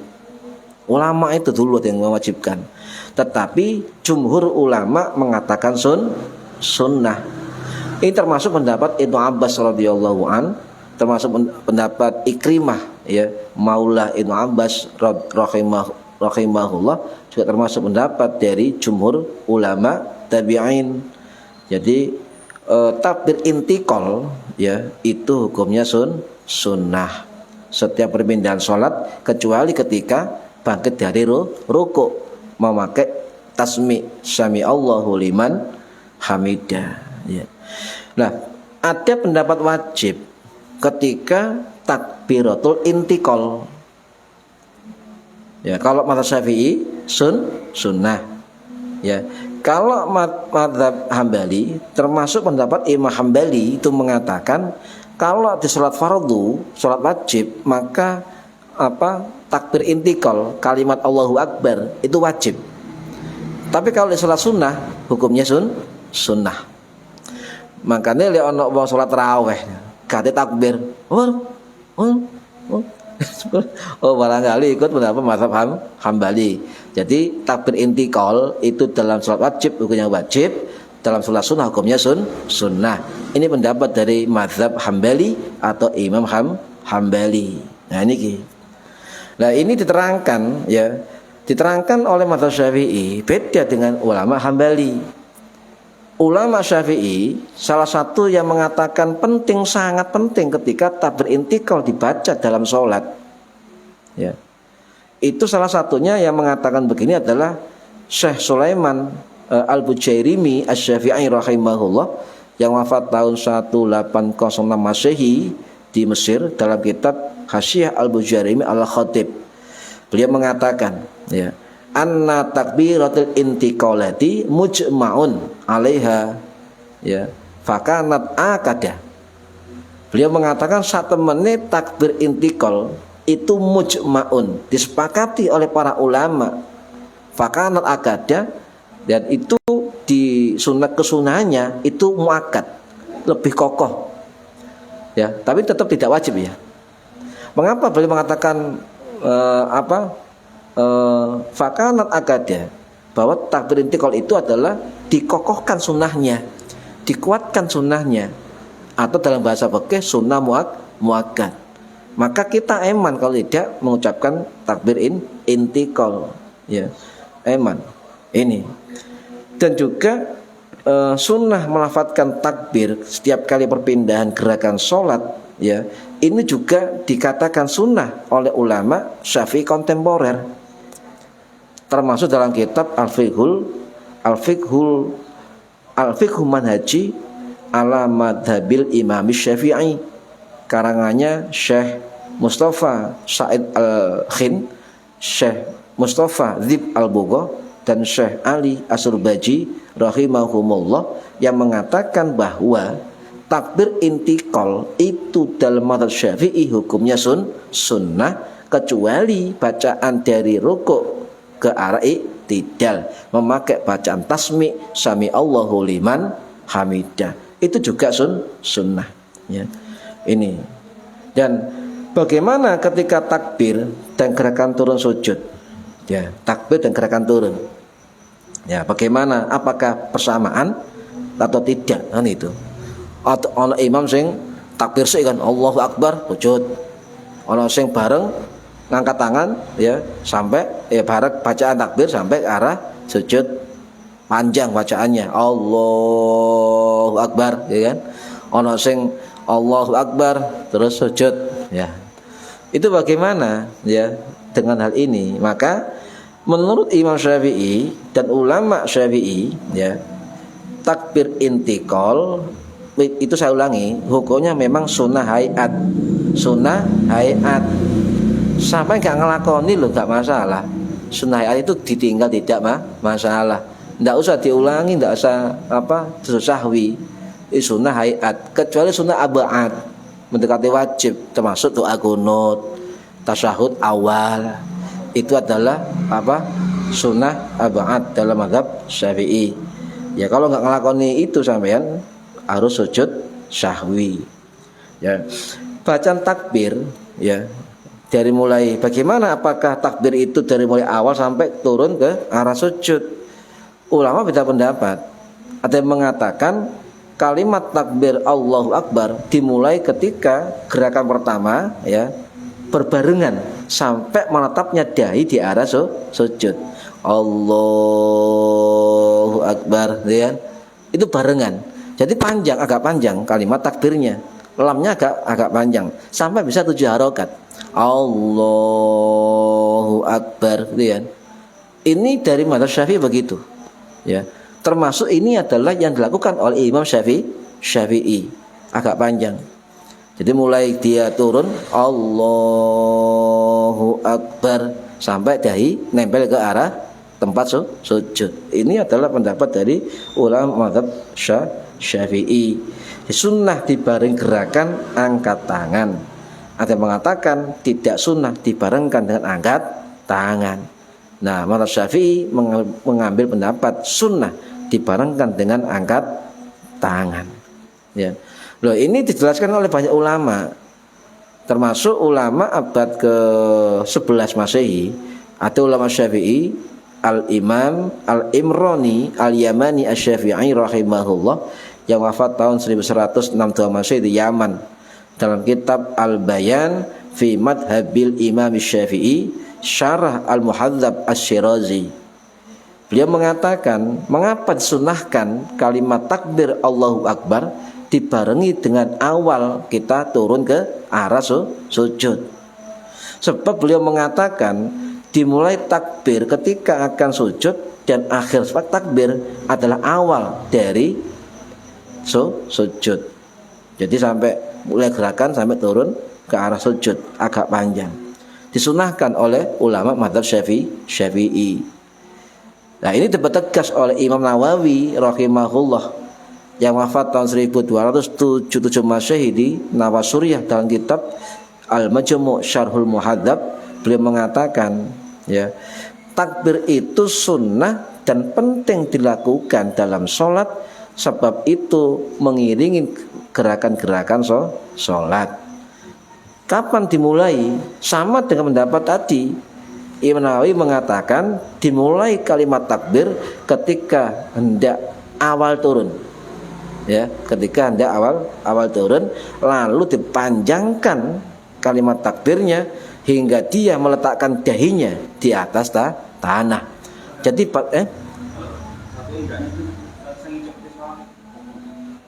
Ulama itu dulu ada yang mewajibkan, tetapi jumhur ulama mengatakan sunnah. Ini termasuk pendapat Ibnu Abbas radhiyallahu an, termasuk pendapat Ikrimah, ya, Maula Ibnu Abbas rahimahullah, juga termasuk pendapat dari jumhur ulama tabi'in. Jadi takbir intikal ya itu hukumnya sunnah setiap perpindahan sholat kecuali ketika bangkit dari rukuk memakai tasmi sami Allahu liman hamidah ya. Nah, ada pendapat wajib ketika takbiratul intikal. Ya, kalau mazhab Syafi'i sunnah. Ya. Kalau mazhab Hambali termasuk pendapat Imam Hambali itu mengatakan kalau di sholat fardu, sholat wajib, maka takbir intikal kalimat Allahu Akbar itu wajib. Tapi kalau di sholat sunnah hukumnya sunnah. Makanya lihat ono wong sholat tarawih kate takbir. Oh barangkali ikut pendapat mazhab Hambali. Jadi takbir intikal itu dalam sholat wajib hukumnya wajib, dalam sholat sunnah hukumnya sunnah. Ini pendapat dari mazhab Hambali atau Imam Hambali. Nah ini diterangkan ya, diterangkan oleh mazhab Syafi'i beda dengan ulama Hambali. Ulama Syafi'i salah satu yang mengatakan penting, sangat penting ketika takbir intikal dibaca dalam sholat ya. Itu salah satunya yang mengatakan begini adalah Syekh Sulaiman Al-Bujairimi Asy-Syafi'i rahimahullah yang wafat tahun 1806 Masehi di Mesir dalam kitab Hasyiah Al-Bujairimi Al-Khatib. Beliau mengatakan ya, anna takbiratul intiqalati mujma'un 'alaiha ya fakanat akada. Beliau mengatakan saat menit takbir intikal itu mujma'un, disepakati oleh para ulama, fakanat akada, dan itu di sunat kesunahannya itu muakkad, lebih kokoh ya, tapi tetap tidak wajib ya. Mengapa beliau mengatakan fakanat akada, bahwa takbir intikal itu adalah dikokohkan sunnahnya, dikuatkan sunnahnya, atau dalam bahasa fikih sunnah muakkad. Maka kita eman kalau tidak mengucapkan takbir intikal ya, eman ini. Dan juga sunnah melafadzkan takbir setiap kali perpindahan gerakan sholat ya, ini juga dikatakan sunnah oleh ulama Syafi'i kontemporer, termasuk dalam kitab Al-Fiqhu Manhaji ala Madhabil Imam Syafi'i, karangannya Syekh Mustafa Said Al-Khin, Syekh Mustafa Dzib Al-Bugha, dan Syekh Ali As-Surbaji rahimahumullah, yang mengatakan bahwa takbir intikal itu dalam mazhab Syafi'i hukumnya sunnah kecuali bacaan dari rukuk ke arah i'tidal, memakai bacaan tasmi sami Allahu liman hamidah, itu juga sunnah ya. Ini. Dan bagaimana ketika takbir dan gerakan turun sujud ya, takbir dan gerakan turun ya, bagaimana, apakah persamaan atau tidak kan itu. Atau ono imam sing takbir sih kan Allahu Akbar sujud, ono sing bareng ngangkat tangan ya sampai ya bareng bacaan takbir sampai ke arah sujud, panjang bacaannya Allahu Akbar ya kan. Ono sing Allahu Akbar terus sujud ya. Itu bagaimana ya dengan hal ini? Maka menurut Imam Syafi'i dan ulama Syafi'i ya, takbir intikal itu saya ulangi, hukumnya memang sunnah hayat. Sunnah hayat. Sampai gak ngelakoni loh gak masalah. Sunnah hayat itu ditinggal tidak masalah. Nggak usah diulangi, nggak usah sahwi. Sunnah hayat, kecuali sunnah abad mendekati wajib, termasuk doa qunut, tasyahud awal. Itu adalah sunnah abad dalam mazhab Syafi'i. Ya kalau nggak ngelakoni itu sampean harus sujud syahwi. Ya, bacaan takbir ya dari mulai bagaimana, apakah takbir itu dari mulai awal sampai turun ke arah sujud? Ulama beda pendapat. Ada yang mengatakan kalimat takbir Allahu Akbar dimulai ketika gerakan pertama ya berbarengan sampai menetapnya dahi di arah sujud. Allahu Akbar ya. itu barengan. Jadi panjang, agak panjang kalimat takbirnya. Lamnya agak panjang sampai bisa 7 harokat. Allahu Akbar, gitu ya. Ini dari mazhab Syafi'i begitu. Ya. Termasuk ini adalah yang dilakukan oleh Imam Syafi'i. Agak panjang. Jadi mulai dia turun Allahu Akbar sampai dahi nempel ke arah tempat sujud. Ini adalah pendapat dari ulama mazhab Syafi'i. Sunnah dibareng gerakan angkat tangan. Ada yang mengatakan tidak sunnah dibarengkan dengan angkat tangan. Nah, mazhab Syafi'i mengambil pendapat sunnah dibarengkan dengan angkat tangan. Ya. Loh, ini dijelaskan oleh banyak ulama. Termasuk ulama abad ke-11 Masehi, atau ulama Syafi'i, Al-Imam Al-Imrani Al-Yamani Asy-Syafi'i rahimahullah, yang wafat tahun 1162 Masehi di Yaman, dalam kitab Al-Bayan fi Madhabil Imam Syafi'i Syarah Al-Muhadzab Asy-Syirazi, beliau mengatakan, mengapa disunahkan kalimat takbir Allahu Akbar dibarengi dengan awal kita turun ke arah sujud. Sebab beliau mengatakan dimulai takbir ketika akan sujud dan akhir takbir adalah awal dari sujud. Jadi sampai mulai gerakan sampai turun ke arah sujud agak panjang. Disunahkan oleh ulama mazhab Syafi'i. Nah, ini dipertegas oleh Imam Nawawi rahimahullah yang wafat tahun 1277 Masehi di Nawasuriyah, dalam kitab Al-Majmu' Syarhul Muhadzab. Beliau mengatakan, ya, takbir itu sunnah dan penting dilakukan dalam sholat, sebab itu mengiringi gerakan-gerakan sholat. Kapan dimulai? Sama dengan pendapat tadi. Imam Nawawi mengatakan dimulai kalimat takbir ketika hendak awal turun. Ya, ketika hendak awal turun, lalu dipanjangkan kalimat takbirnya hingga dia meletakkan dahinya di atas tanah. Jadi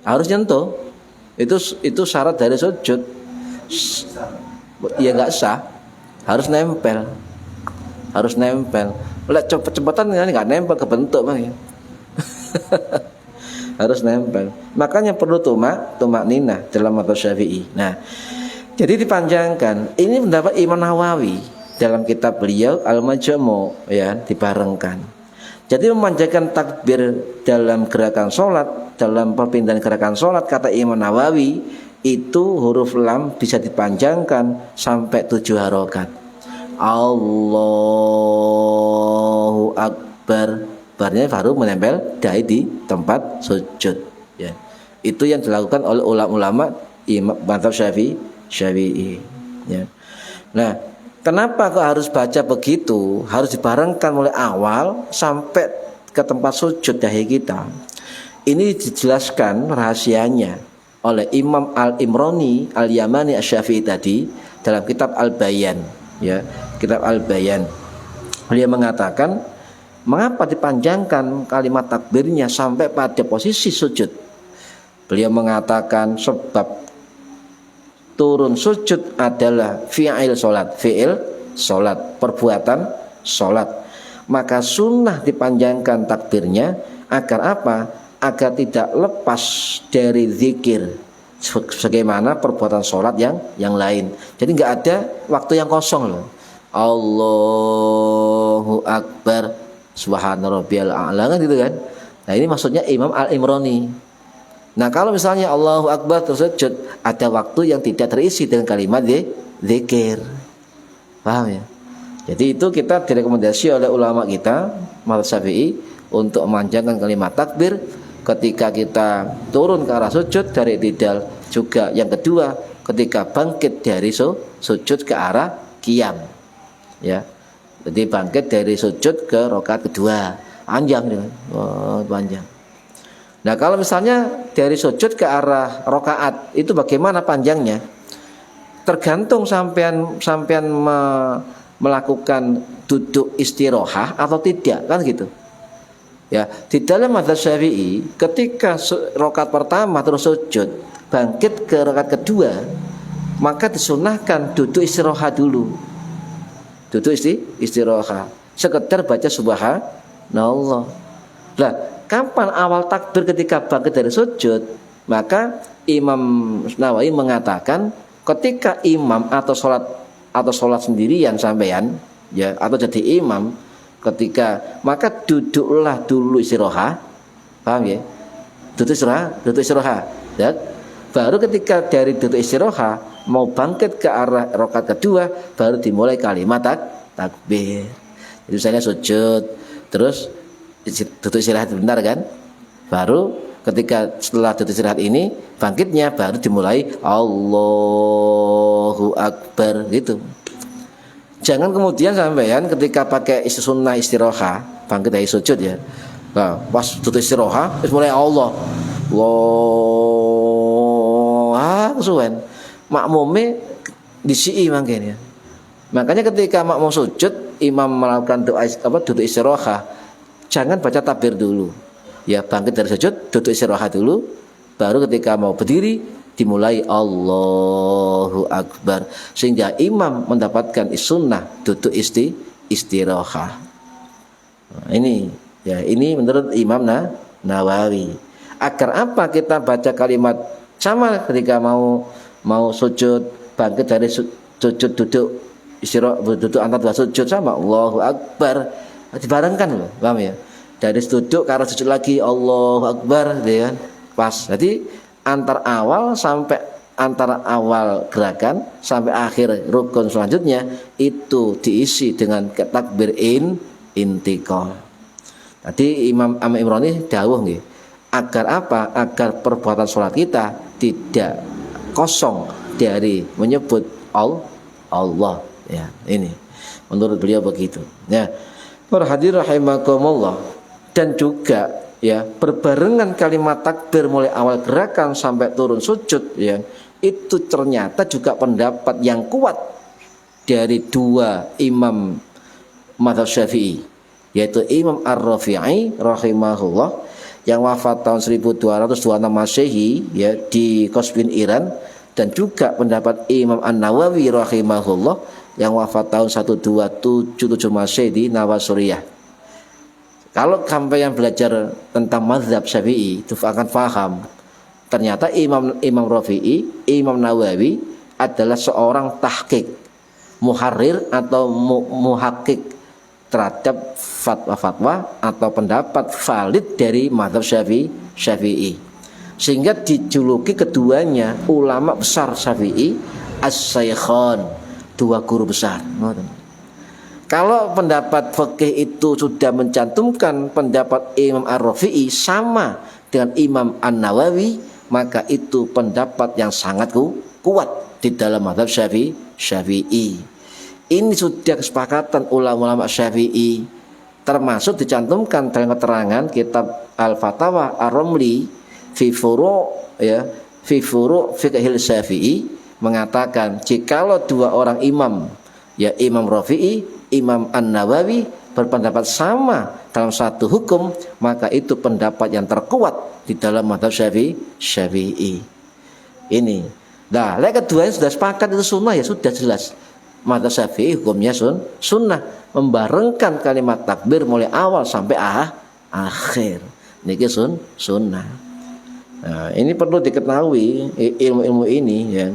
harus nyentuh. Itu syarat dari sujud. Ya nggak sah. Harus nempel. Lek cepet-cepetan nggak nempel, kebentuk bang. Harus nempel. Makanya perlu tumak ninah dalam mazhab Syafi'i. Nah, jadi dipanjangkan. Ini pendapat Imam Nawawi dalam kitab beliau Al-Majmu', ya, dibarengkan. Jadi memanjangkan takbir dalam gerakan sholat, dalam perpindahan gerakan sholat, kata Imam Nawawi, itu huruf lam bisa dipanjangkan sampai 7 harokat. Allahu Akbar, barnya baru menempel dahi di tempat sujud. Ya. Itu yang dilakukan oleh ulama-ulama Imam mazhab Syafi'i. Ya. Nah, kenapa kok harus baca begitu? Harus dibarengkan mulai awal sampai ke tempat sujud dahi kita. Ini dijelaskan rahasianya oleh Imam Al-Imrani Al-Yamani Asy-Syafi'i tadi dalam kitab Al-Bayan. Ya, kitab Al-Bayan. Beliau mengatakan, mengapa dipanjangkan kalimat takbirnya sampai pada posisi sujud? Beliau mengatakan sebab turun sujud adalah fi'il solat, perbuatan solat. Maka sunnah dipanjangkan takbirnya agar apa? Agar tidak lepas dari zikir, sebagaimana perbuatan solat yang lain. Jadi nggak ada waktu yang kosong loh. Allahu Akbar, Subhana rabbiyal a'la, kan gitu kan. Nah, ini maksudnya Imam Al-Imrani. Nah, kalau misalnya Allahu Akbar tersujud, ada waktu yang tidak terisi dengan kalimat zikir. Paham ya? Jadi itu kita direkomendasi oleh ulama kita mazhab Syafi'i untuk memanjangkan kalimat takbir ketika kita turun ke arah sujud dari i'tidal. Juga yang kedua, ketika bangkit dari sujud ke arah qiyam. Ya. Jadi bangkit dari sujud ke rakaat kedua. Panjang gitu. Oh, panjang. Nah, kalau misalnya dari sujud ke arah rakaat itu bagaimana panjangnya? Tergantung sampean melakukan duduk istirahah atau tidak, kan gitu. Ya, di dalam madzhab Syafi'i ketika rakaat pertama terus sujud, bangkit ke rakaat kedua, maka disunahkan duduk istirahat dulu. Duduk istirahat. Sekedar baca subhanallah. Lah, kapan awal takbir ketika bangkit dari sujud? Maka Imam Nawawi mengatakan ketika imam atau sholat sendirian sampean, ya, atau jadi imam, ketika maka duduklah dulu istirahat, paham ya? Duduk istirahat, ya. Baru ketika dari duduk istirahat mau bangkit ke arah rakaat kedua, baru dimulai kalimat takbir. Jadi misalnya sujud, terus duduk istirahat bentar kan, baru ketika setelah duduk istirahat ini bangkitnya baru dimulai Allahu Akbar gitu. Jangan kemudian sampean ketika pakai sunnah istirahat bangkit dari sujud ya. Nah, pas duduk istirahat terus mulai Allah. Kesuwen. Makmume disi mangken ya. Makanya ketika makmum sujud, imam melakukan doa duduk istirahat, jangan baca takbir dulu. Ya, bangkit dari sujud, duduk istirahat dulu, baru ketika mau berdiri dimulai Allahu Akbar, sehingga imam mendapatkan sunnah duduk istirahat. Nah, ini menurut Imam Nawawi. Agar apa kita baca kalimat sama ketika mau sujud, bangkit dari sujud, duduk istirahat, duduk antara dua sujud sama Allahu Akbar, dibarengkan loh, paham ya? Dari duduk ke arah sujud lagi Allahu Akbar, ya kan? Pas. Jadi antara awal gerakan sampai akhir rukun selanjutnya itu diisi dengan takbir intiqal. Tadi Imam Imrani dawuh nggih, agar apa? Agar perbuatan sholat kita tidak kosong dari menyebut Allah. Ya, ini menurut beliau begitu. Ya, para hadirin rahimakumullah, dan juga ya berbarengan kalimat takbir mulai awal gerakan sampai turun sujud, ya, itu ternyata juga pendapat yang kuat dari dua imam madzhab Syafi'i, yaitu Imam Ar-Rafi'i rahimahullah yang wafat tahun 1226 Masehi ya di Qasbin Iran, dan juga pendapat Imam An-Nawawi rahimahullah yang wafat tahun 1277 Masehi di Nawasuriyah. Kalau sampai yang belajar tentang mazhab Syafi'i itu akan paham ternyata Imam Rafi'i, Imam Nawawi adalah seorang tahqiq, muharrir atau muhakkik terhadap fatwa-fatwa atau pendapat valid dari mazhab Syafi'i. Sehingga dijuluki keduanya ulama besar Syafi'i as-syaikhan, dua guru besar. Kalau pendapat fikih itu sudah mencantumkan pendapat Imam Ar-Rafi'i sama dengan Imam An-Nawawi, maka itu pendapat yang sangat kuat di dalam mazhab Syafi'i. Ini sudah kesepakatan ulama-ulama Syafi'i, termasuk dicantumkan dalam keterangan kitab Al-Fatawa Ar-Ramli fi furu' fiqhil Syafi'i, mengatakan jikalau dua orang imam, ya Imam Rafi'i, Imam An-Nawawi berpendapat sama dalam satu hukum, maka itu pendapat yang terkuat di dalam mazhab Syafi'i. Ini. Nah, yang kedua sudah sepakat itu sunnah, ya sudah jelas. Mazhab Syafi'i hukumnya sunnah, membarengkan kalimat takbir mulai awal sampai akhir. Niki sunnah. Nah, ini perlu diketahui ilmu-ilmu ini, ya.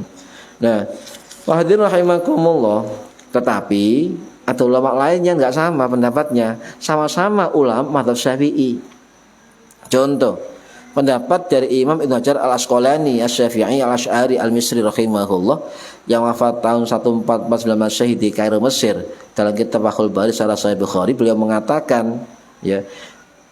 Nah, hadirin rahimakumullah, tetapi ada ulama lain yang enggak sama pendapatnya, sama-sama ulama mazhab Syafi'i. Contoh, pendapat dari Imam Ibnu Hajar Al-Asqalani Asy-Syafi'i Al-Asy'ari Al-Misri rahimahullah yang wafat tahun 1449 Masehi di Kairo, Mesir. Dalam kitab Fathul Bari Syarah Sahih Bukhari, beliau mengatakan, ya,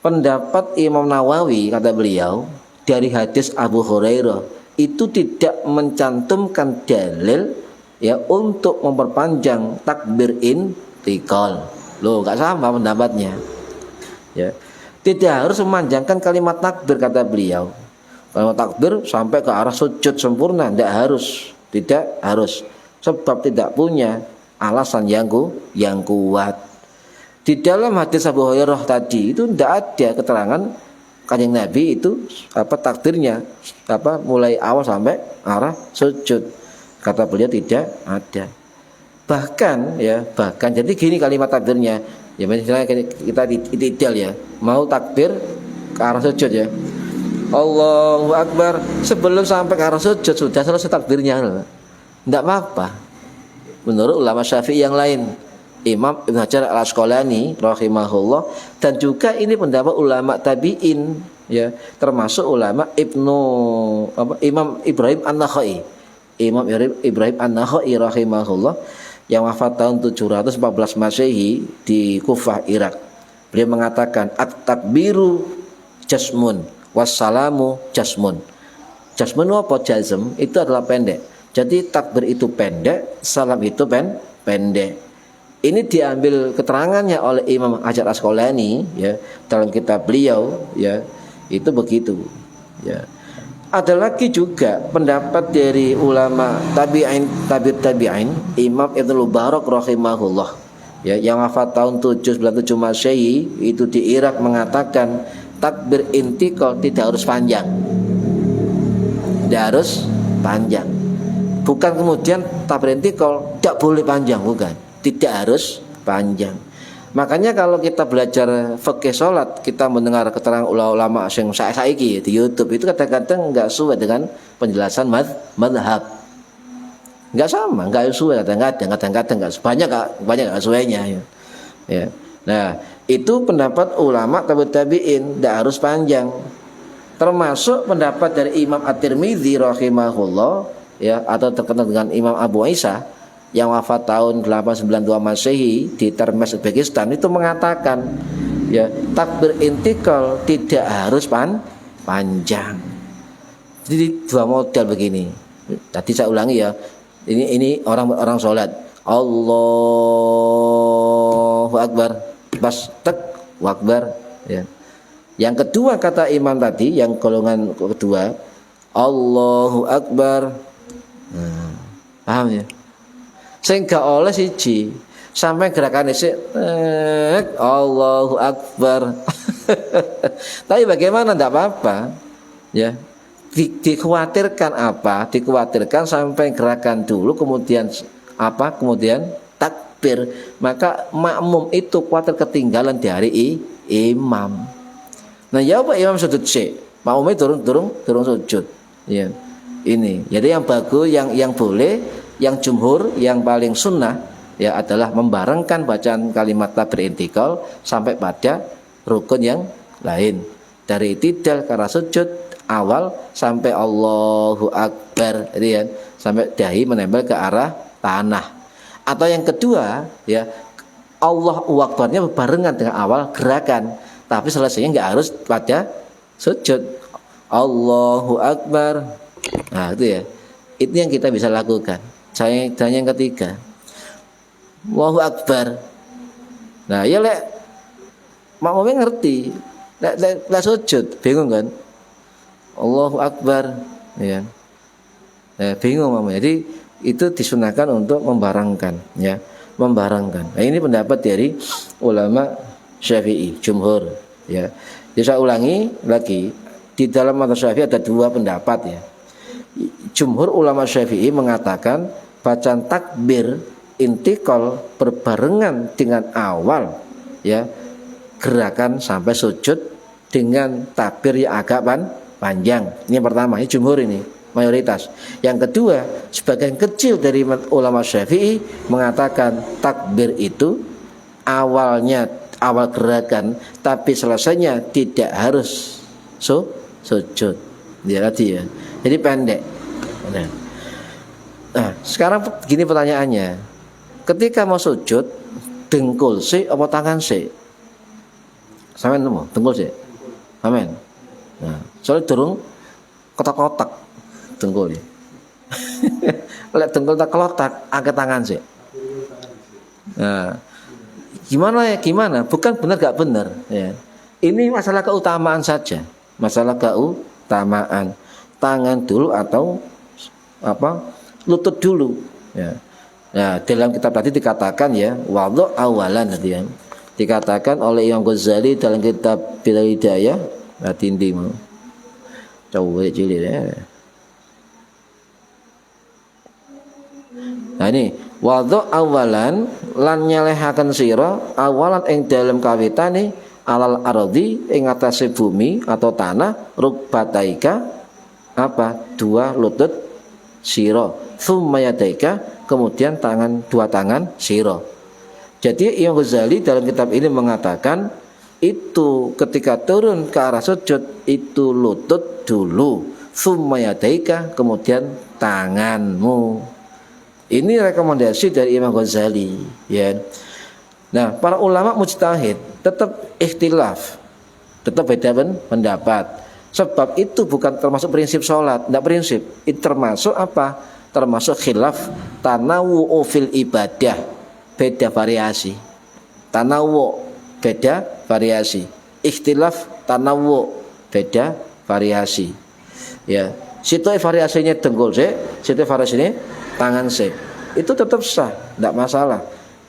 pendapat Imam Nawawi, kata beliau, dari hadis Abu Hurairah itu tidak mencantumkan dalil, ya, untuk memperpanjang takbir intiqal. Loh, enggak sama pendapatnya. Ya. Tidak harus memanjangkan kalimat takbir, kata beliau. Kalimat takbir sampai ke arah sujud sempurna, tidak harus. Sebab tidak punya alasan yang kuat. Di dalam hadis Abu Hurairah tadi itu tidak ada keterangan Kanjeng Nabi itu takdirnya mulai awal sampai arah sujud. Kata beliau tidak ada. Bahkan jadi gini kalimat takbirnya. Ya misalnya kita ideal ya, mau takbir ke arah sujud ya. Allahu Akbar, sebelum sampai ke arah sujud sudah selesai takbirnya. Tidak apa-apa. Menurut ulama Syafi'i yang lain, Imam Ibnu Hajar Al-Asqalani rahimahullah, dan juga ini pendapat ulama tabi'in ya, termasuk ulama Imam Ibrahim An-Nakhai. Imam Ibrahim An-Nakhai rahimahullah yang wafat tahun 714 Masehi di Kufah, Irak. Beliau mengatakan at-takbiru jasmun wassalamu jasmun. Jasmun apa? Jazm itu adalah pendek. Jadi takbir itu pendek, salam itu pendek. Ini diambil keterangannya oleh Imam Hajar Asqalani ya, dalam kitab beliau ya, itu begitu ya. Ada lagi juga pendapat dari ulama tabi'in Imam Ibnu Mubarak rahimahullah ya, yang wafat tahun 797 Masehi itu di Irak, mengatakan takbir intikal tidak harus panjang. Tidak harus panjang. Bukan kemudian takbir intikal tidak boleh panjang, bukan. Tidak harus panjang. Makanya kalau kita belajar fikih salat, kita mendengar keterangan ulama yang saiki di YouTube itu kadang-kadang enggak sesuai dengan penjelasan mazhab. Enggak sama, enggak sesuai kadang-kadang enggak banyak enggak sesuainya ya. Ya. Nah, itu pendapat ulama tabi'in tidak harus panjang. Termasuk pendapat dari Imam At-Tirmidzi rahimahullah ya, atau terkenal dengan Imam Abu Isa yang wafat tahun 892 Masehi di Termes, Uzbekistan, itu mengatakan ya, takbir intikal tidak harus panjang. Jadi dua model begini. Tadi saya ulangi ya. Ini orang sholat. Allahu Akbar. Pas tek wakbar ya. Yang kedua kata imam tadi, yang golongan kedua, Allahu Akbar. Paham ya? Sehingga oleh siji sampai gerakan isi Allahu Akbar. Tapi bagaimana, tidak apa-apa ya. Dikhawatirkan apa? Dikhawatirkan sampai gerakan dulu kemudian kemudian takbir, maka makmum itu khawatir ketinggalan dari imam. Nah ya apa, imam sujud syek, makmumnya turun sujud ya. Ini jadi yang bagus, yang boleh, yang jumhur, yang paling sunnah ya adalah membarengkan bacaan kalimat takbir intikal sampai pada rukun yang lain, dari i'tidal ke arah sujud awal sampai Allahu Akbar ya, sampai dahi menempel ke arah tanah. Atau yang kedua ya, Allahu Akbarnya barengan dengan awal gerakan, tapi selesainya enggak harus pada sujud. Allahu Akbar. Nah itu ya, itu yang kita bisa lakukan. Dan yang ketiga, Allahu Akbar. Nah ya lek makmumnya ngerti, lek sujud bingung kan, Allahu Akbar ya, bingung makmumnya. Jadi itu disunahkan untuk membarengkan ya, membarengkan. Nah ini pendapat dari ulama Syafi'i jumhur ya. Jadi saya ulangi lagi, di dalam mazhab Syafi'i ada dua pendapat ya. Jumhur ulama Syafi'i mengatakan bacaan takbir intikal berbarengan dengan awal ya gerakan sampai sujud dengan takbir yang agak panjang. Ini yang pertama, ini jumhur, ini mayoritas. Yang kedua, sebagian kecil dari ulama Syafi'i mengatakan takbir itu awalnya awal gerakan, tapi selesainya tidak harus sujud. Ya tadi ya. Jadi pendek. Nah, sekarang gini pertanyaannya. Ketika mau sujud, dengkul sih apa tangan sih? Sampeyan nemu, dengkul sih. Amin. Nah, soalnya durung kotak-kotak dengkul. Lek dengkul tak kelotak, angkat tangan sih. Nah, gimana? Bukan benar gak benar ya. Ini masalah keutamaan saja. Masalah keutamaan. Tangan dulu atau lutut dulu ya. Nah, dalam kitab tadi dikatakan ya, wadhu awalan tadi ya. Dikatakan oleh Imam Ghazali dalam kitab Bidayah Hidayah, tindi mau. Coba cilik ya. Nah ini wadhu awalan lan nyelehaken sira awalan ing dalem kawitane alal ardi ing atase bumi atau tanah rukbataika apa dua lutut sira tsumma yadaika kemudian dua tangan sira. Jadi Imam Ghazali dalam kitab ini mengatakan itu ketika turun ke arah sujud itu lutut dulu, tsumma yadaika kemudian tanganmu. Ini rekomendasi dari Imam Ghazali, ya. Nah, para ulama mujtahid tetap ikhtilaf, tetap beda pendapat. Sebab itu bukan termasuk prinsip sholat, tidak prinsip. Itu termasuk apa? Termasuk khilaf tanawu'u fil ibadah, beda variasi. Tanawu beda variasi. Ikhtilaf tanawu beda variasi. Ya, situ variasinya dengkul sih, situ variasinya tangan sih. Itu tetap sah, tidak masalah.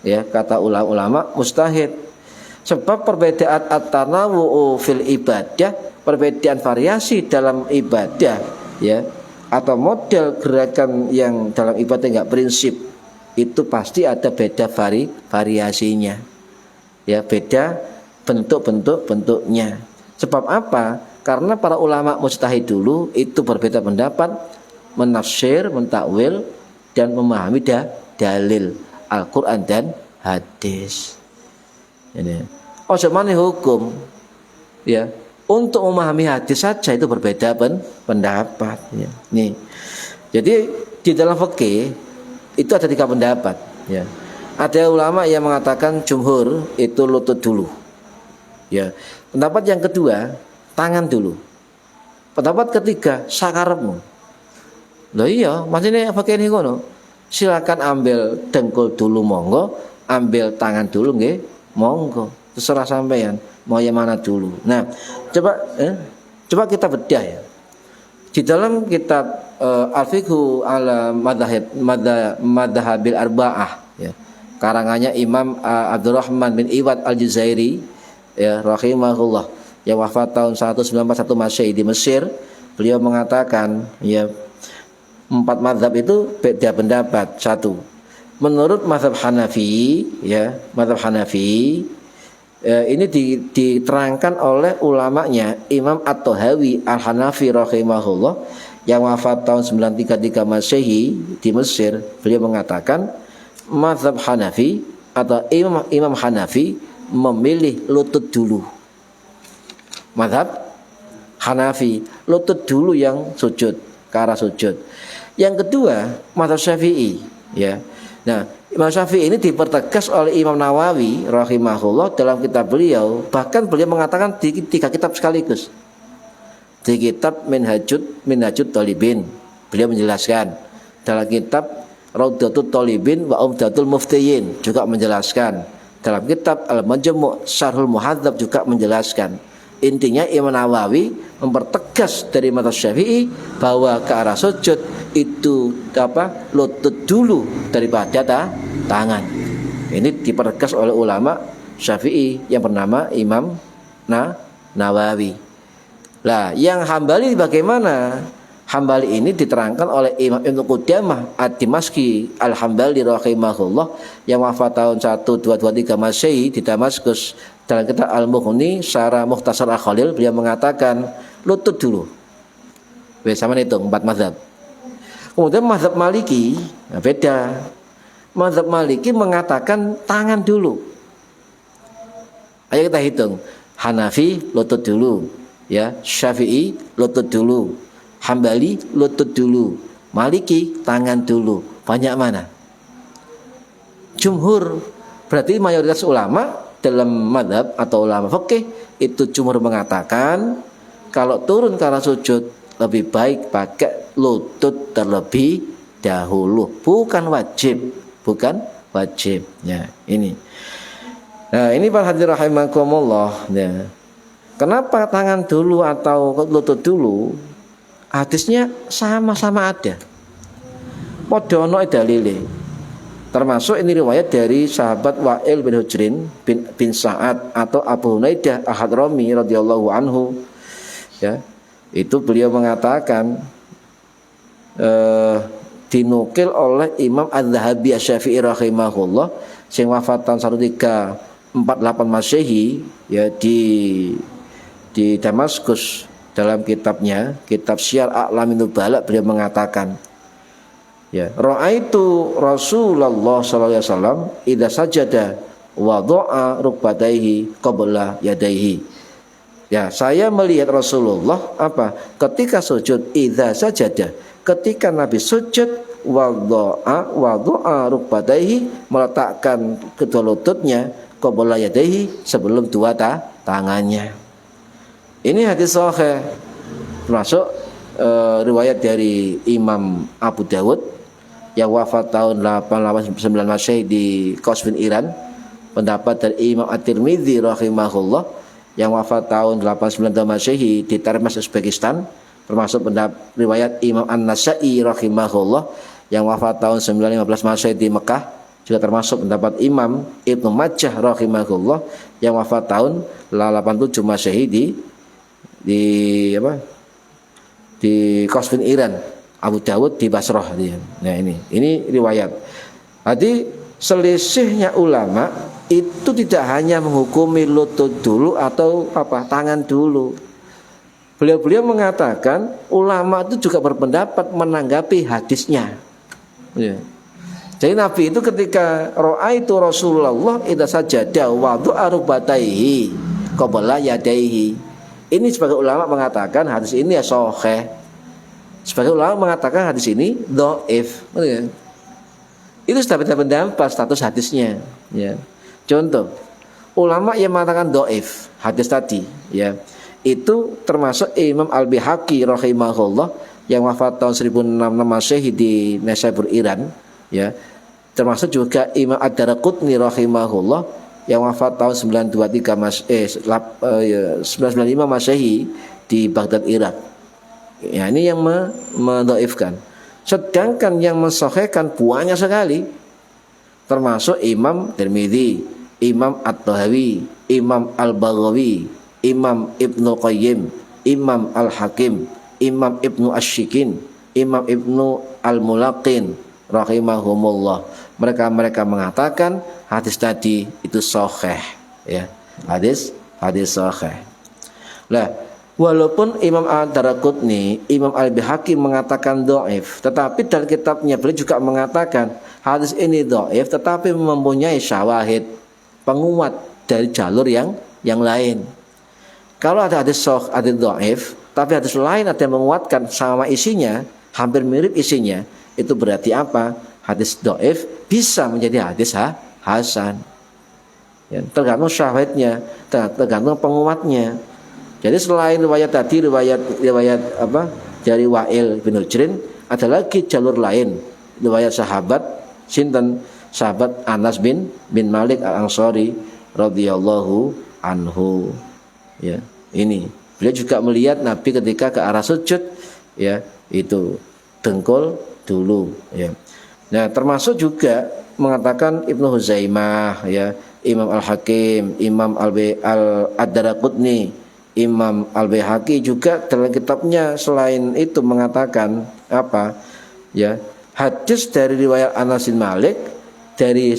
Ya, kata ulama mustahid. Sebab perbedaan at-tanawu'u fil ibadah, perbedaan variasi dalam ibadah, ya, atau model gerakan yang dalam ibadah enggak prinsip, itu pasti ada beda variasinya. Ya, beda bentuknya. Sebab apa? Karena para ulama mujtahid dulu itu berbeda pendapat, menafsir, mentakwil dan memahami dalil Al-Quran dan hadis. Ini. Oh semane hukum, ya. Untuk memahami hadis saja itu berbeda pendapat. Ya. Nih, jadi di dalam fikih itu ada 3 pendapat. Ya. Ada ulama yang mengatakan jumhur itu lutut dulu. Ya. Pendapat yang kedua tangan dulu. Pendapat ketiga sakarepmu. Loh iya, maksudnya pakai ini kono. Silakan ambil dengkul dulu monggo, ambil tangan dulu nggih, monggo. Terserah sampean mau yang mana dulu. Nah, coba kita bedah ya. Di dalam kitab Al-Fiqhu ala Madhahabil Arba'ah ya. Karangannya Imam Abdurrahman bin Iwad Al-Jazairi ya rahimahullah yang wafat tahun 1941 Masehi di Mesir. Beliau mengatakan ya 4 mazhab itu beda pendapat. 1. Menurut mazhab Hanafi ya, mazhab Hanafi ini diterangkan oleh ulamanya Imam At-Tahawi Al-Hanafi rahimahullah yang wafat tahun 933 Masehi di Mesir. Beliau mengatakan mazhab Hanafi atau Imam Hanafi memilih lutut dulu. Mazhab Hanafi lutut dulu yang sujud, ke arah sujud. Yang kedua mazhab Syafi'i ya. Nah, Imam Syafi'i ini dipertegas oleh Imam Nawawi rahimahullah dalam kitab beliau. Bahkan beliau mengatakan di 3 kitab sekaligus. Di kitab Minhajut Thalibin beliau menjelaskan, dalam kitab Raudhatul Thalibin wa Umdatul Muftiyin juga menjelaskan, dalam kitab Al-Majmu' Syarhul Muhadzab juga menjelaskan. Intinya Imam Nawawi mempertegas dari mazhab Syafi'i bahwa ke arah sujud itu lutut dulu daripada tangan. Ini dipertegas oleh ulama Syafi'i yang bernama Imam Nawawi. Lah, yang Hambali bagaimana? Hambali ini diterangkan oleh Imam Ibnu Qudamah Ad-Dimashqi Al-Hambali rahimahullah yang wafat tahun 1223 Masehi di Damaskus. Dalam kitab Al-Mughni Syarah Mukhtasar Al-Khalil beliau mengatakan lutut dulu. Sama hitung 4 mazhab. Kemudian mazhab Maliki beda. Mazhab Maliki mengatakan tangan dulu. Ayo kita hitung. Hanafi lutut dulu, ya. Syafi'i lutut dulu. Hambali lutut dulu. Maliki tangan dulu. Banyak mana? Jumhur. Berarti mayoritas ulama dalam madhab atau ulama fikih itu jumhur mengatakan kalau turun ke arah sujud lebih baik pakai lutut terlebih dahulu, bukan wajib ya. Ini. Nah, ini para hadirin rahimakumullah ya. Kenapa tangan dulu atau lutut dulu? Hadisnya sama-sama ada. Padha ono dalile. Termasuk ini riwayat dari sahabat Wa'il bin Hujrin bin Sa'ad atau Abu Hunaidah Al-Hadrami radhiyallahu anhu. Ya, itu beliau mengatakan dinukil oleh Imam Az-Zahabi Asy-Syafi'i rahimahullah sing wafat tahun 1348 Masehi ya di Damaskus. Dalam kitabnya, kitab Syiar A'lamin Nubala, beliau mengatakan, ya, ra'aitu Rasulullah sallallahu alaihi wasallam idza sajada wada'a rukbatayhi qabla yadayhi. Ya, saya melihat Rasulullah ketika sujud idza sajada, ketika Nabi sujud wada'a rukbatayhi, meletakkan kedua lututnya qabla yadayhi, sebelum dua tangannya. Ini hadis sahih, termasuk riwayat dari Imam Abu Dawud yang wafat tahun 889 Masehi di Qasvin, Iran. Pendapat dari Imam At-Tirmidzi rahimahullah yang wafat tahun 892 Masehi di Termes, Uzbekistan. Termasuk riwayat Imam An-Nasa'i rahimahullah yang wafat tahun 915 Masehi di Mekah. Juga termasuk pendapat Imam Ibnu Majah rahimahullah yang wafat tahun 87 Masehi di Qasvin, Iran. Abu Dawud di Basrah dia. Nah, ini riwayat. Jadi selisihnya ulama itu tidak hanya menghukumi lutut dulu atau tangan dulu. Beliau mengatakan ulama itu juga berpendapat menanggapi hadisnya. Ya. Jadi Nabi itu ketika ra'aitu Rasulullah idza sajada wada'a rukbatayhi qabla yadayhi. Ini sebagai ulama mengatakan hadis ini ya sahih. Sebagai ulama mengatakan hadis ini dhaif. Itu sudah beda-beda status hadisnya. Ya. Contoh, ulama yang mengatakan dhaif hadis tadi, ya, itu termasuk Imam Al-Baihaqi rahimahullah yang wafat tahun 1066 Masehi di Naisabur, Iran. Ya. Termasuk juga Imam Ad-Daraqutni rahimahullah yang wafat tahun 995 Masehi di Baghdad, Irak. Ya, ini yang mendhaifkan. Sedangkan yang mensahihkan banyak sekali, termasuk Imam Tirmidzi, Imam At-Tahawi, Imam Al-Baghawi, Imam Ibnu Qayyim, Imam Al-Hakim, Imam Ibnu Asy-Syikin, Imam Ibnu Al-Mulaqin rahimahumullah. Mereka mengatakan hadis tadi itu sahih, ya. Hadis sahih. Lah, walaupun Imam Ad-Daraqutni, Imam Al-Baihaqi mengatakan dhaif, tetapi dalam kitabnya beliau juga mengatakan hadis ini dhaif tetapi mempunyai syawahid, penguat dari jalur yang lain. Kalau ada hadis dhaif, tapi hadis lain ada yang menguatkan sama isinya, hampir mirip isinya, itu berarti apa? Hadis dhaif bisa menjadi hadis hasan. Ya, tergantung syahidnya, tergantung penguatnya. Jadi selain riwayat tadi, riwayat dari Wa'il bin Hujrin, ada lagi jalur lain, riwayat sahabat sahabat Anas bin Malik Al-Ansari radhiyallahu anhu. Ya, ini beliau juga melihat Nabi ketika ke arah sujud, ya, itu dengkul dulu, ya. Nah, termasuk juga mengatakan Ibnu Huzaimah, ya, Imam Al-Hakim, Imam Ad-Daraqutni, Imam Al-Baihaqi juga dalam kitabnya selain itu mengatakan ya, hadis dari riwayat Anas bin Malik dari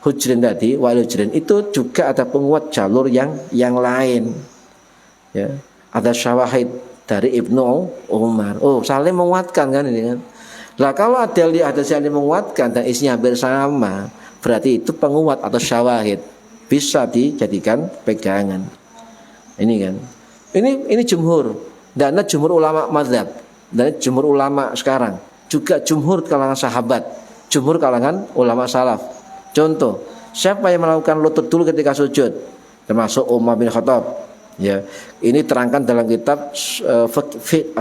Hujrin tadi, Wa'il Hujrin itu juga ada penguat jalur yang lain, ya, ada syawahid dari Ibnu Umar. Oh, saling menguatkan kan ini kan. Lah kalau ada saling menguatkan dan isinya hampir sama, berarti itu penguat atau syawahid, bisa dijadikan pegangan. Ini kan. Ini jumhur. Dan ada jumhur ulama mazhab, dan jumhur ulama sekarang, juga jumhur kalangan sahabat, jumhur kalangan ulama salaf. Contoh, siapa yang melakukan lutut dulu ketika sujud? Termasuk Umar bin Khattab. Ya, ini terangkan dalam kitab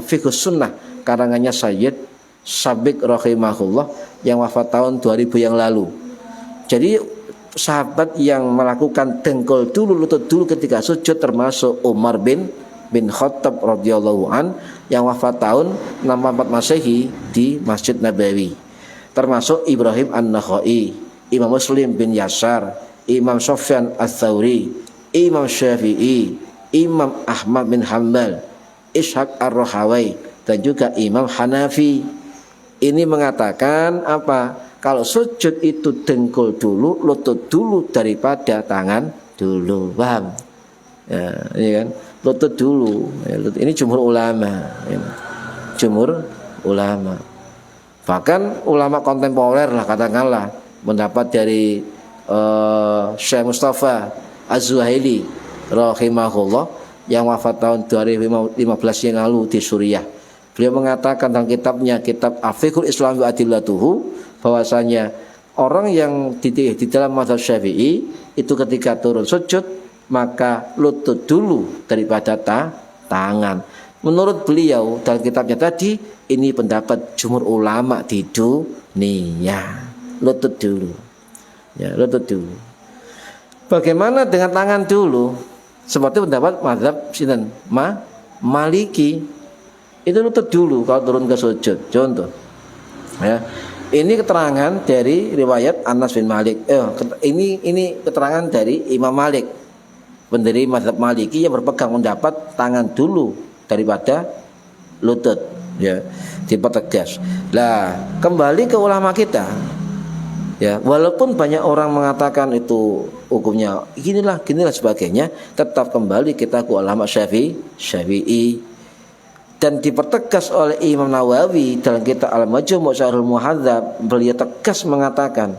Fiqh Sunnah karangannya Sayyid Sabiq rahimahullah yang wafat tahun 2000 yang lalu. Jadi sahabat yang melakukan dengkul dulu, lutut dulu ketika sujud termasuk Umar bin Khattab radhiyallahu an yang wafat tahun 64 Masehi di Masjid Nabawi. termasuk Ibrahim An-Nakhai, Imam Muslim bin Yasar, Imam Sufyan Ats-Tsauri, Imam Syafi'i, Imam Ahmad bin Hanbal, Ishaq Ar-Rahawai, dan juga Imam Hanafi. Ini mengatakan apa? Kalau sujud itu dengkul dulu, lutut dulu daripada tangan dulu. Paham? Ya, ini kan lutut dulu. Ini jumhur ulama. Jumhur ulama. Bahkan ulama kontemporer lah katakanlah, mendapat dari Syekh Mustafa Az-Zuhaili rahimahullah yang wafat tahun 2015 yang lalu di Suriah. Beliau mengatakan dalam kitabnya, kitab Afiqul Islam wa Adillatuhu, bahwasanya orang yang di dalam mazhab Syafi'i itu ketika turun sujud maka lutut dulu daripada tangan. Menurut beliau dalam kitabnya tadi, ini pendapat jumhur ulama di dunia. Lutut dulu. Ya, lutut dulu. Bagaimana dengan tangan dulu? Seperti pendapat mazhab sinten? Maliki. Itu lutut dulu kalau turun ke sujud. Contoh. Ya. Ini keterangan dari riwayat Anas bin Malik. Ini keterangan dari Imam Malik, pendiri mazhab Maliki, yang berpegang pendapat tangan dulu daripada lutut. Ya, dipertegas. Lah, kembali ke ulama kita. Ya, walaupun banyak orang mengatakan itu hukumnya ginilah sebagainya, tetap kembali kita ke ulama Syafi'i. Dan dipertegas oleh Imam Nawawi dalam kitab Al-Majmu' Syarhul Muhadzab. Beliau tegas mengatakan,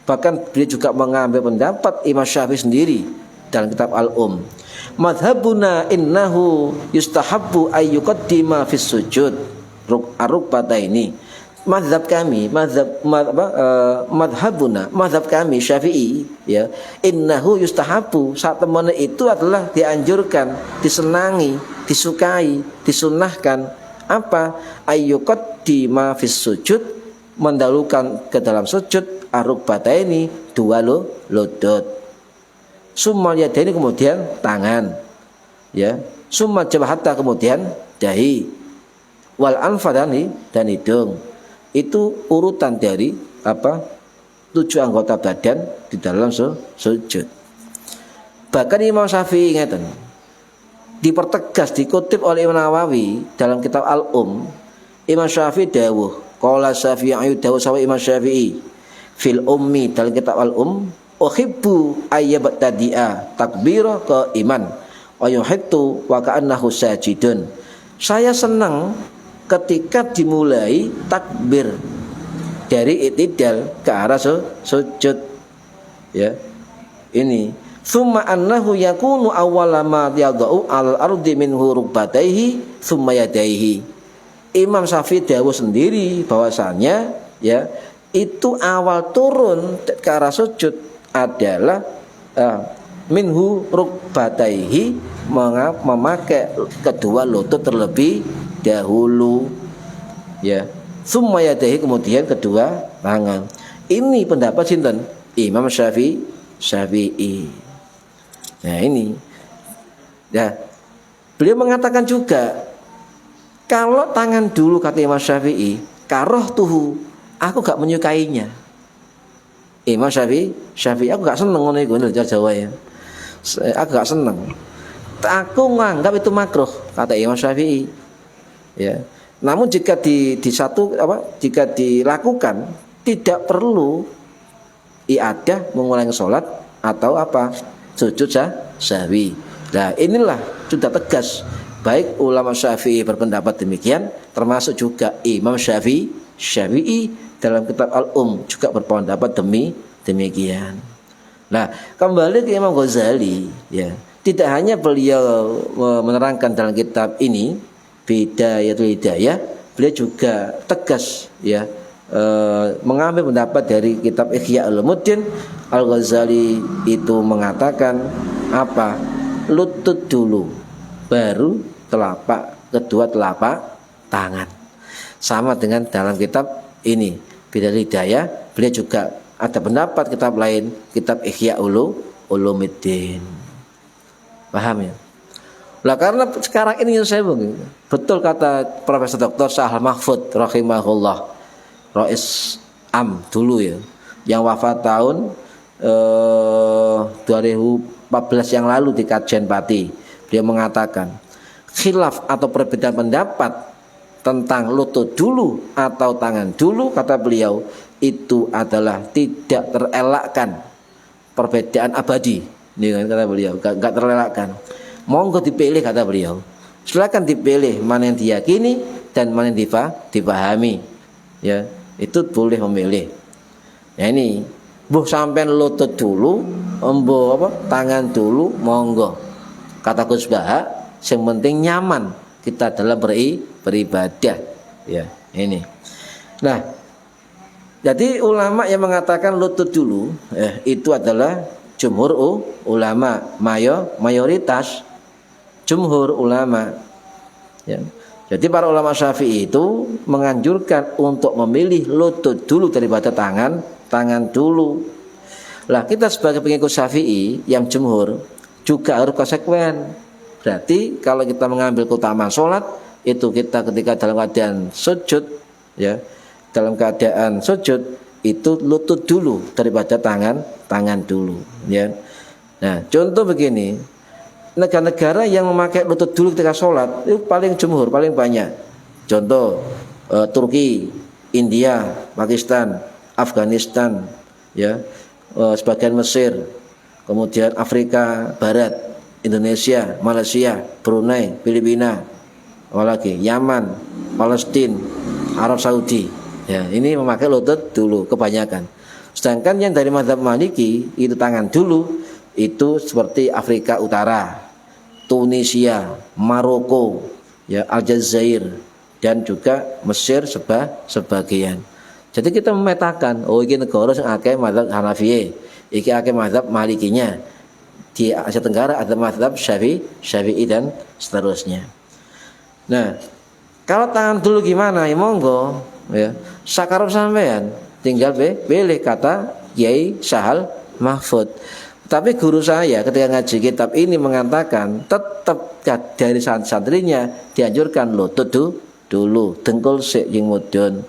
bahkan beliau juga mengambil pendapat Imam Syafi'i sendiri dalam kitab Al-Um. Madhabuna innahu yustahabbu ayyuqaddima fis sujud ar-rukbataini. Mazhab kami, mazhab kami Syafi'i, ya, innahu yustahabu, saat teman itu adalah dianjurkan, disenangi, disukai, disunahkan apa? Ayyuqaddima fis sujud, mendahulukan ke dalam sujud ar-rukbataini, dua lutut. Summa yadaini, kemudian tangan, ya. Summa jabhata, kemudian dahi, wal anfa, dan hidung. Itu urutan dari 7 anggota badan di dalam sujud. Bahkan Imam Syafi'i ingatan, dipertegas, dikutip oleh Imam Nawawi dalam kitab Al-Um. Imam Syafi'i dawuh, qala Syafi'i dawuh sama Imam Syafi'i fil ummi, dalam kitab Al-Um, uhibbu ayyabtadi'a takbira ke iman wa yuhittu wa ka'annahu sajidun. Saya senang ketika dimulai takbir dari i'tidal ke arah sujud, ya. Ini summa annahu yakunu awwala ma yadau al ardi minhu rukbataihi summa yadaihi. Imam Syafi'i dawuh sendiri bahwasanya, ya, itu awal turun ke arah sujud adalah minhu rukbataihi, memakai kedua lutut terlebih dahulu, ya. Summa yadahi, kemudian kedua tangan. Ini pendapat sinten? Imam Syafi'i. Nah, ini, ya, beliau mengatakan juga, kalau tangan dulu, kata Imam Syafi'i, karohtuhu, aku gak menyukainya. Imam Syafi'i, aku gak seneng ngono iku, Jawa ya. Aku gak seneng. Aku nganggap itu makruh, kata Imam Syafi'i. Ya. Namun jika jika dilakukan, tidak perlu i'adah, mengulangi sholat atau sujud sahwi. Nah, inilah sudah tegas, baik ulama Syafi'i berpendapat demikian, termasuk juga Imam Syafi'i dalam kitab Al-Um juga berpendapat demikian. Nah, kembali ke Imam Ghazali, ya, tidak hanya beliau menerangkan dalam kitab ini Bidayatul Hidayah, beliau juga tegas, ya, mengambil pendapat dari kitab Ihya Ulumuddin. Al-Ghazali itu mengatakan lutut dulu, baru kedua telapak tangan. Sama dengan dalam kitab ini Bidayatul Hidayah, beliau juga ada pendapat kitab lain, kitab Ihya Ulumuddin. Paham ya? Lah, karena sekarang ini saya betul kata Profesor Dr. Sahal Mahfud rahimahullah, Rais dulu ya, yang wafat tahun 2014 yang lalu di Kajen Pati. Dia mengatakan khilaf atau perbedaan pendapat tentang lutut dulu atau tangan dulu, kata beliau, itu adalah tidak terelakkan, perbedaan abadi. Ini kata beliau, enggak terelakkan. Monggo dipilih, kata beliau. Silakan dipilih mana yang diyakini dan mana yang dipahami. Ya, itu boleh memilih. Ya ini, mbuh sampean lutut dulu, mbuh tangan dulu, monggo. Kata Gus Baha, yang penting nyaman kita dalam beribadah. Ya, ini. Nah, jadi ulama yang mengatakan lutut dulu, itu adalah jumhur ulama, mayoritas jumhur ulama. Ya. Jadi para ulama Syafi'i itu menganjurkan untuk memilih lutut dulu daripada tangan dulu. Lah kita sebagai pengikut Syafi'i yang jumhur juga harus konsekuen. Berarti kalau kita mengambil keutamaan sholat, itu kita ketika dalam keadaan sujud, ya, dalam keadaan sujud itu lutut dulu daripada tangan dulu, ya. Nah, contoh begini, negara-negara yang memakai lutut dulu ketika sholat itu paling jumhur, paling banyak. Contoh Turki, India, Pakistan, Afghanistan, ya, sebagian Mesir, kemudian Afrika Barat, Indonesia, Malaysia, Brunei, Filipina, apalagi Yaman, Palestina, Arab Saudi. Ya, ini memakai lutut dulu kebanyakan. Sedangkan yang dari mazhab Maliki itu tangan dulu, itu seperti Afrika Utara, Tunisia, Maroko, ya, Aljazair, dan juga Mesir sebagian. Jadi kita memetakan, oh ini negara yang akeh mazhab Hanafiye, iki akeh mazhab Malikinya. Di Asia Tenggara ada mazhab Syafi'i dan seterusnya. Nah, kalau tangan dulu gimana? Ya monggo, ya. Sakarep sampean tinggal pilih, kata Kiai Sahal Mahfud. Tapi guru saya ketika ngaji kitab ini mengatakan tetap dari santrinya dianjurkan lutut dulu, dengkul sik yang mudun.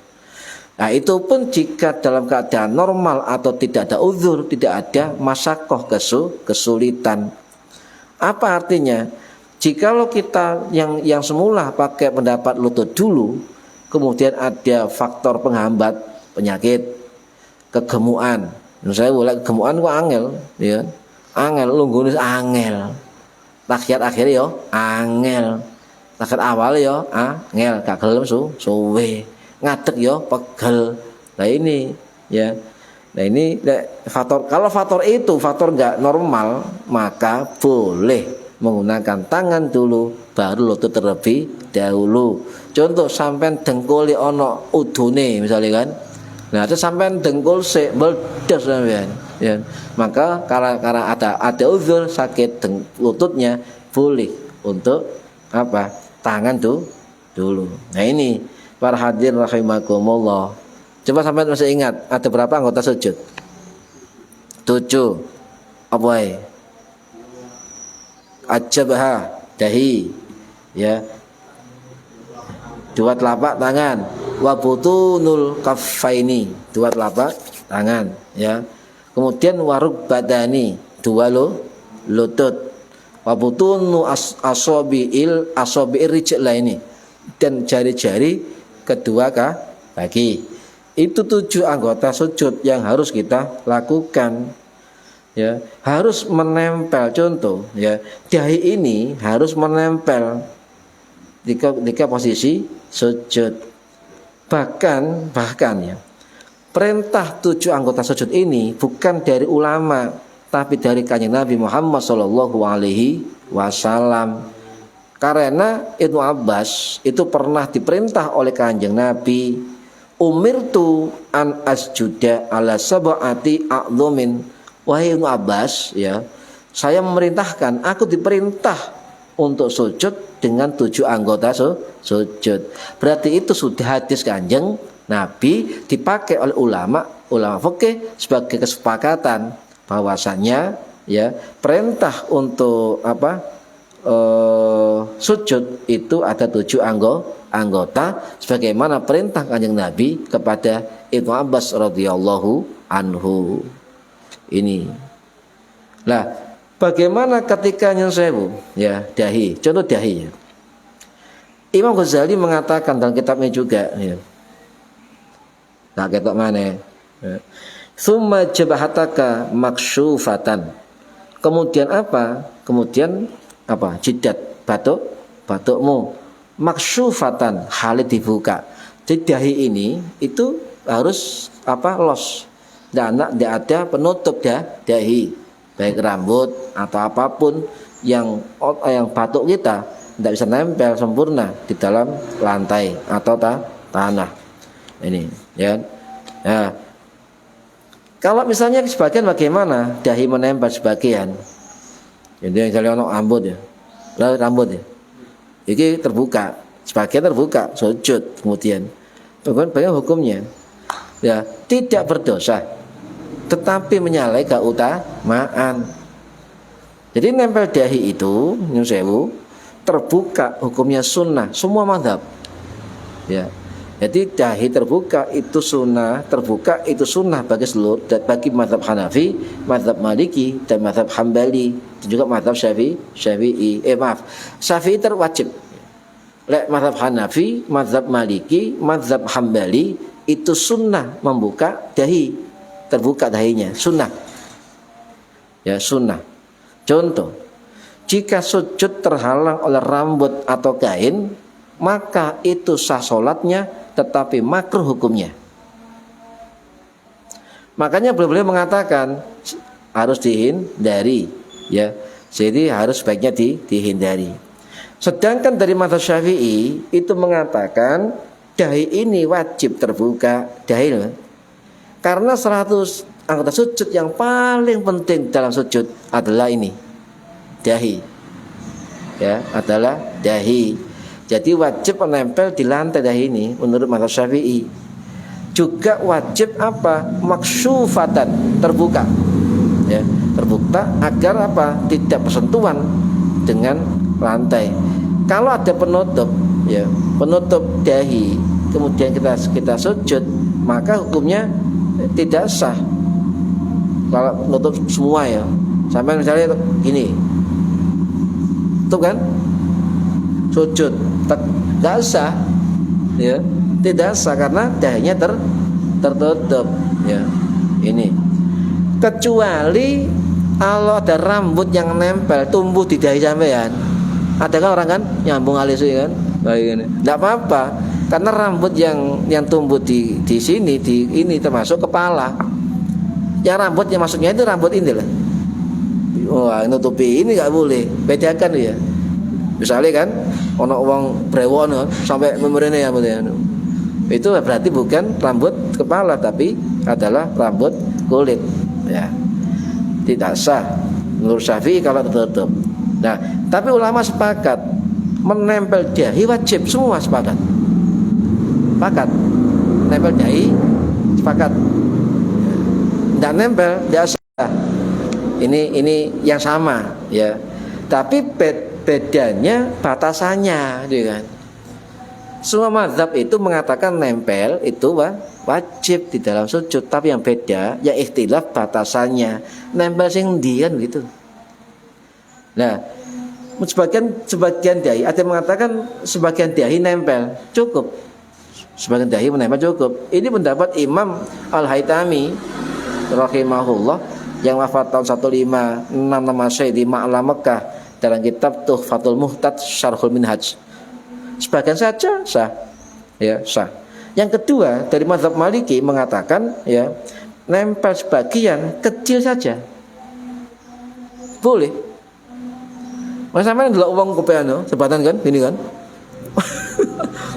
Nah, itu pun jika dalam keadaan normal atau tidak ada uzur, tidak ada masyakoh, kesulitan. Apa artinya? Jikalau kita yang semula pakai pendapat lutut dulu, kemudian ada faktor penghambat, penyakit, kegemukan. Saya boleh kegemukan kok angel, ya. Angel lungguh angel. Takhiyat akhir yo angel. Takhiyat awal yo angel, gak gelem suwe. Ngadeg yo pegel. Nah ini, ya. Nah ini faktor, kalau faktor itu faktor enggak normal, maka boleh menggunakan tangan dulu baru lutut terlebih dahulu. Contoh sampean dengkuli ono udune misalnya kan. Nah, itu sampean dengkul sik meledos sampean, ya. Maka karena ada uzur sakit lututnya, boleh untuk apa? Tangan dulu. Nah ini para hadirin rahimakumullah. Coba sampean masih ingat ada berapa anggota sujud? 7. Apa ya? Ajabha, dahi, ya. 2 telapak tangan, wa butunul kaffaini, 2 telapak tangan, ya. Kemudian waruk badani, 2 lutut, wa butunu asabi'ir rijlaini, dan jari-jari kedua kaki. Itu 7 anggota sujud yang harus kita lakukan, ya. Harus menempel, contoh, ya, dahi ini harus menempel ketika posisi sujud. Bahkan ya, perintah 7 anggota sujud ini bukan dari ulama, tapi dari Kanjeng Nabi Muhammad sallallahu alaihi wasallam. Karena Ibnu Abbas itu pernah diperintah oleh Kanjeng Nabi, umirtu an asjuda ala sab'ati a'dhamin. Wahai Ibnu Abbas, ya, saya memerintahkan, aku diperintah untuk sujud dengan 7 anggota sujud. Berarti itu sudah hadis Kanjeng Nabi, dipakai oleh ulama fikih sebagai kesepakatan bahwasannya, ya, perintah untuk sujud itu ada 7 anggota sebagaimana perintah Kanjeng Nabi kepada Ibnu Abbas radhiyallahu anhu. Ini. Lah, bagaimana ketika nyun sewu ya dahi, contoh dahi ya. Imam Ghazali mengatakan dalam kitabnya juga ya. Nah, ketok mana? Ya. Summa jabahataka maksyufatan. Kemudian apa? Kemudian apa? Jidat batukmu maksyufatan halid dibuka. Jadi dahi ini itu harus apa? Los. Dan tidak ada penutup dahi, baik rambut atau apapun yang batuk kita tidak bisa nempel sempurna di dalam lantai atau tanah. Ini, ya. Nah, kalau misalnya sebagian bagaimana dahi menempel sebagian, jadi misalnya ono rambut ya, lalu rambut ya, ini terbuka, sebagian terbuka, sujud kemudian, bagaimana hukumnya? Ya, tidak berdosa, tetapi menyalahi keutamaan. Jadi nempel dahi itu, nyun sewu, terbuka hukumnya sunnah, semua mazhab. Ya, jadi dahi terbuka itu sunnah, terbuka itu sunnah bagi seluruh, bagi mazhab Hanafi, mazhab Maliki, dan mazhab Hambali, dan juga mazhab Syafi'i. Syafi'i terwajib. Lek mazhab Hanafi, mazhab Maliki, mazhab Hambali itu sunnah membuka dahi, terbuka dahinya, sunnah. Ya, sunnah. Contoh, jika sujud terhalang oleh rambut atau kain, maka itu sah solatnya, tetapi makruh hukumnya. Makanya beliau mengatakan harus dihindari, ya. Jadi harus sebaiknya dihindari. Sedangkan dari mazhab Syafi'i itu mengatakan dahi ini wajib terbuka, dahi. Karena 100 anggota sujud yang paling penting dalam sujud adalah ini, dahi. Ya, adalah dahi. Jadi wajib menempel di lantai dahi ini menurut mazhab Syafi'i. Juga wajib apa? Maksyufatan, terbuka. Ya, terbuka agar apa? Tidak bersentuhan dengan lantai. Kalau ada penutup, ya, penutup dahi, kemudian kita sujud, maka hukumnya tidak sah. Kalau nutup semua ya, sampai misalnya gini, tuh kan, sujud, tidak sah, ya, tidak sah karena dahinya tertutup, ya, ini. Kecuali kalau ada rambut yang nempel, tumbuh di dahi sampean, ada kan orang kan nyambung alis kan, tidak apa-apa. Karena rambut yang tumbuh di sini, di ini termasuk kepala. Yang rambutnya maksudnya itu rambut ini lah. Wah, nutupi ini nggak boleh. Bedakan ya. Misalnya kan, ono wong brewon sampai membrene ya, itu berarti bukan rambut kepala tapi adalah rambut kulit. Ya, tidak sah menurut Syafi'i kalau tertutup. Nah, tapi ulama sepakat menempel dahi wajib, semua sepakat. Sepakat nempel dahi, sepakat. Tidak nempel biasa. Ini yang sama ya. Tapi bedanya batasannya, gitu kan. Semua mazhab itu mengatakan nempel itu wajib di dalam sujud, tapi yang beda ya ikhtilaf batasannya. Nempel sing ndi kan gitu. Nah, sebagian dahi ada yang mengatakan sebagian dahi nempel cukup. Sebagian dahi menempel cukup. Ini pendapat Imam Al-Haytami rahimahullah yang wafat tahun 1566 Masehi di Ma'la Mekah dalam kitab Tuhfatul Muhtad Syarhul Minhaj. Sebagian saja sah, ya, sah. Yang kedua dari mazhab Maliki mengatakan ya nempel sebagian kecil saja boleh. Mas sampean ndelok wong kopean sebatan kan ini kan.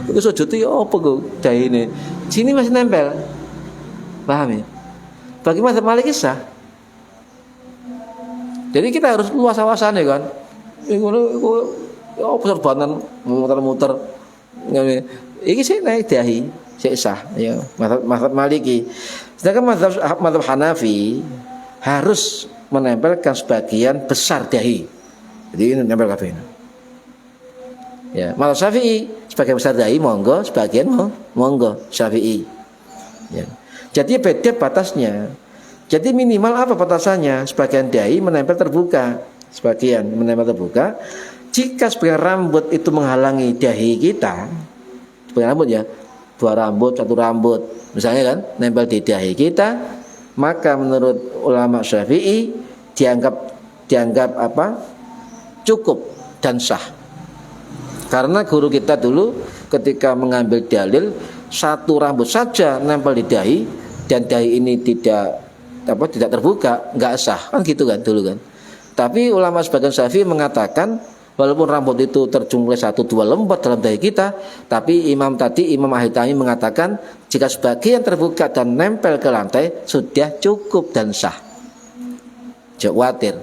Itu sujud ya apa kok daine. Sini masih nempel. Paham ya? Bagi mazhab Maliki sah. Jadi kita harus luas wawasannya kan. Iku apa serbanan muter-muter. Iki sih naik dahi, sih sah ya. Mazhab Maliki. Sedangkan mazhab Hanafi harus menempelkan sebagian besar dahi. Jadi ini nempel kabeh. Ya, malah Syafi'i sebagian besar dai monggo, sebagian monggo Syafi'i. Ya. Jadi beda batasnya. Jadi minimal apa batasannya? Sebagian dai menempel terbuka, sebagian menempel terbuka. Jika sebagian rambut itu menghalangi dahi kita, sebagian rambut ya, 2 rambut, 1 rambut, misalnya kan, nempel di dahi kita, maka menurut ulama Syafi'i dianggap apa? Cukup dan sah. Karena guru kita dulu ketika mengambil dalil 1 rambut saja nempel di dahi dan dahi ini tidak terbuka, nggak sah kan gitu kan dulu kan. Tapi ulama sebagian Syafi'i mengatakan walaupun rambut itu terjumlah 1-2 lembar dalam dahi kita, tapi Imam Al-Haytami mengatakan jika sebagian terbuka dan nempel ke lantai sudah cukup dan sah. Jangan khawatir.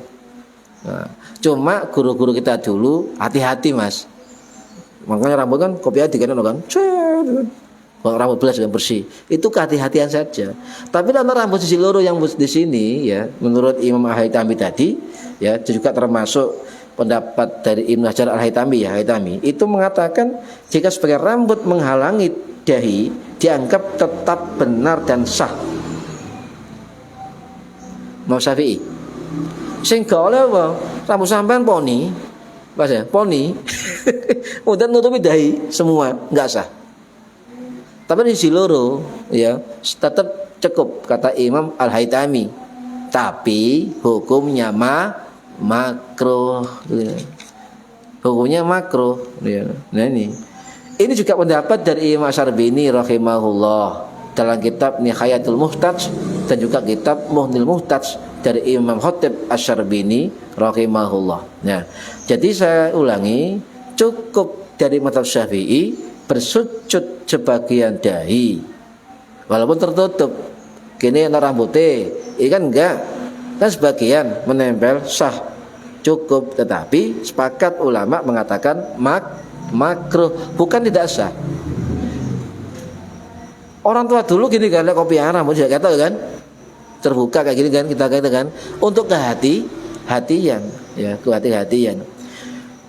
Nah, cuma guru-guru kita dulu hati-hati mas. Makanya rambut kan kopi aja kan, kalau rambut belas yang bersih itu kehati-hatian saja. Tapi dalam rambut sisi loro yang di sini ya, menurut Imam Al-Haytami tadi ya, juga termasuk pendapat dari Ibnu Hajar Al-Haytami ya, Haytami itu mengatakan jika sebagai rambut menghalangi dahi dianggap tetap benar dan sah. Mau Syafi'i sing gak oleh apa rambut sampean poni pas ya poni udah nutupi dahi semua nggak sah. Tapi di siloro ya tetap cukup kata Imam Al-Haytami. Tapi hukumnya makruh. Hukumnya makruh ya. Nah ini juga pendapat dari Imam Asy'arbini rahimahullah dalam kitab Nihayatul Muhtaj dan juga kitab Muhnil Muhtaj dari Imam Khatib Asy'arbini rahimahullah. Nah, jadi saya ulangi, cukup dari mazhab Syafi'i bersujud sebagian dahi walaupun tertutup. Kini ana rambutnya, ikan enggak. Kan sebagian menempel sah cukup, tetapi sepakat ulama mengatakan makruh, bukan tidak sah. Orang tua dulu gini kan, kopi rambut juga kata kan terbuka kayak gini kan, kita katakan untuk kehati-hatian ya, kehati-hatian.